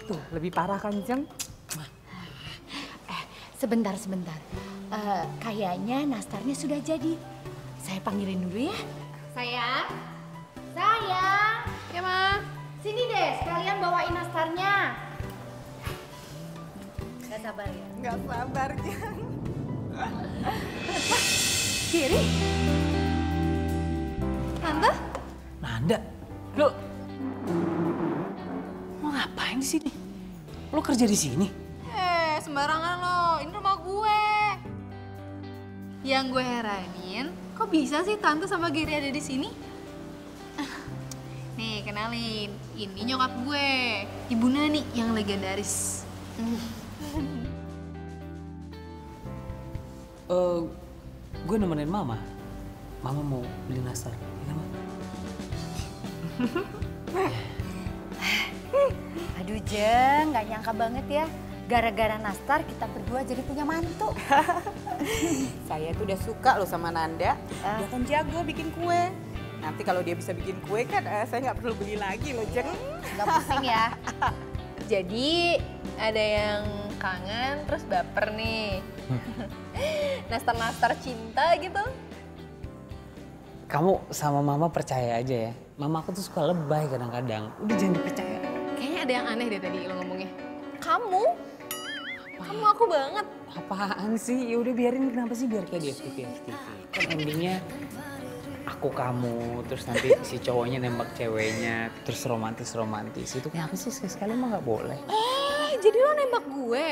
Speaker 8: Tuh lebih parah kan Jeng?
Speaker 5: Sebentar. Kayaknya nastarnya sudah jadi. Saya panggilin dulu ya. Sayang.
Speaker 2: Ya, Ma.
Speaker 5: Sini deh, sekalian bawain nastarnya. Gak sabar ya?
Speaker 8: Gak sabar Jeng.
Speaker 2: Gary? Tante?
Speaker 11: Nanda, lo ngapain di sini? Lo kerja di sini?
Speaker 2: Sembarangan lo, ini rumah gue. Yang gue heranin, kok bisa sih Tante sama Gary ada di sini? Nih, kenalin. Ini nyokap gue, Ibu Nani yang legendaris.
Speaker 11: Gue nemenin Mama. Mama mau beli nastar, ya kan, Ma?
Speaker 5: Aduh Jeng, gak nyangka banget ya. Gara-gara nastar kita berdua jadi punya mantu.
Speaker 8: Saya tuh udah suka loh sama Nanda. Dia kan jago bikin kue. Nanti kalau dia bisa bikin kue kan saya nggak perlu beli lagi loh Jeng.
Speaker 5: Gak pusing ya.
Speaker 2: Jadi ada yang kangen terus baper nih. Nastar-nastar cinta gitu.
Speaker 11: Kamu sama Mama percaya aja ya. Mama aku tuh suka lebay kadang-kadang. Udah jangan dipercaya.
Speaker 2: Kayaknya ada yang aneh deh tadi lo ngomongnya. Kamu aku banget.
Speaker 11: Apaan sih? Ya udah biarin, kenapa sih biar kayak di FTV. Kan endingnya aku kamu, terus nanti si cowoknya nembak ceweknya, terus romantis. Itu kenapa sih sekali-sekali mah nggak boleh?
Speaker 2: Jadi lo nembak gue?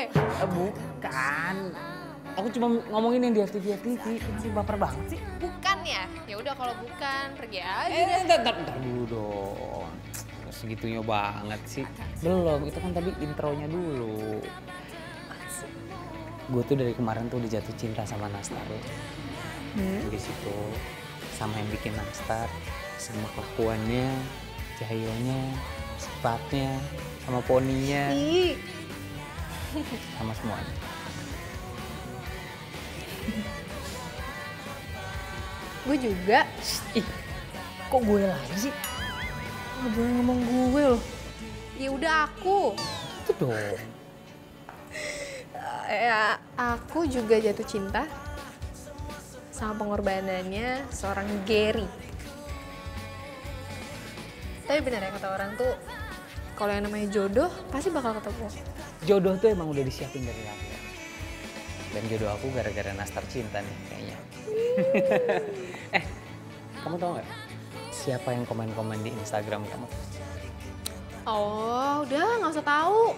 Speaker 11: Bukan. Aku cuma ngomongin yang di FTV. Sih baper banget sih.
Speaker 2: Bukan ya? Ya udah kalau bukan pergi aja.
Speaker 11: Ntar dulu dong. Segitunya banget sih. Belum, itu kan tadi intronya dulu. Gue tuh dari kemarin tuh udah jatuh cinta sama nastar. Di situ sama yang bikin nastar, sama kelakuannya, Cahyonya, sifatnya, sama poninya, sama semuanya.
Speaker 2: Gue juga.
Speaker 11: Ih, kok gue lagi sih?
Speaker 2: Gak boleh ngomong gue loh. Ya udah aku.
Speaker 11: Itu dong.
Speaker 2: Ya, aku juga jatuh cinta sama pengorbanannya seorang Gary. Tapi benar ya kata orang tuh, kalau yang namanya jodoh pasti bakal ketemu.
Speaker 11: Jodoh tuh emang udah disiapin dari lahir. Dan jodoh aku gara-gara nastar cinta nih kayaknya. Kamu tau gak siapa yang komen-komen di Instagram kamu?
Speaker 2: Oh, udah nggak usah tahu.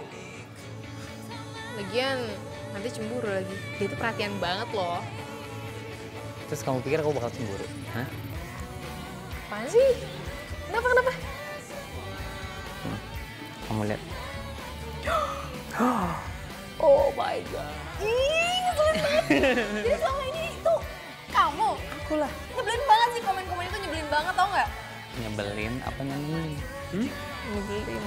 Speaker 2: Lagian nanti cemburu lagi. Dia tuh perhatian banget loh.
Speaker 11: Terus kamu pikir aku bakal cemburu? Hah?
Speaker 2: Apaan sih? Kenapa?
Speaker 11: Kamu lihat.
Speaker 1: Oh my god.
Speaker 2: Ih, ngeselin banget. Jadi selama ini itu kamu?
Speaker 1: Aku lah.
Speaker 2: Nyebelin banget sih, komen-komen itu nyebelin banget, tau nggak?
Speaker 11: Nyebelin apa nyanyi?
Speaker 2: Nyebelin.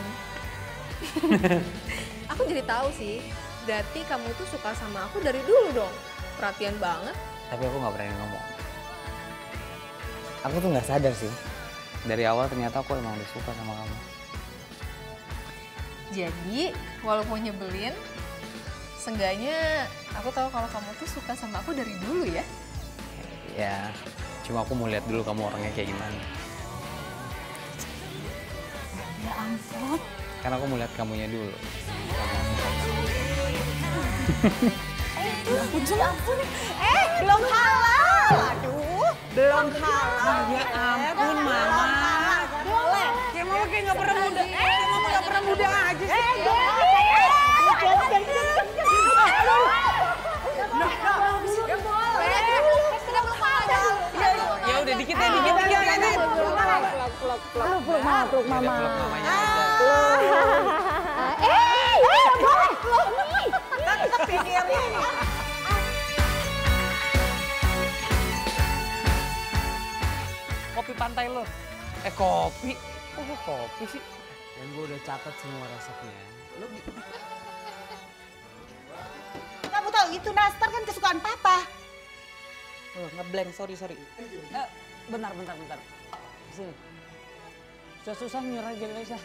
Speaker 2: Aku jadi tahu sih, berarti kamu tuh suka sama aku dari dulu dong. Perhatian banget.
Speaker 11: Tapi aku nggak berani ngomong. Aku tuh nggak sadar sih. Dari awal ternyata aku emang udah suka sama kamu.
Speaker 2: Jadi, walaupun nyebelin, seenggaknya aku tahu kalau kamu tuh suka sama aku dari dulu ya.
Speaker 11: Ya, cuma aku mau lihat dulu kamu orangnya kayak gimana.
Speaker 2: Ya ampun.
Speaker 11: Karena aku mau lihat kamunya dulu.
Speaker 9: Ya ampun. Belum halal. Aduh, belum halal.
Speaker 1: Ya ampun, Mama.
Speaker 9: Boleh.
Speaker 1: Kayak Mama kayak nggak pernah muda. Kayak Mama nggak pernah muda aja sih. Ya udah dikit ya, dikit.
Speaker 9: Peluk mama.
Speaker 11: Kopi pantai lo. Kopi? Kok kopi sih? Dan gue udah catat semua resepnya. Lo
Speaker 9: Kamu tahu itu nastar kan kesukaan papa.
Speaker 1: Oh, ngeblank, sorry. Bentar. Sini. Susah-susah nyerah aja, Lesa.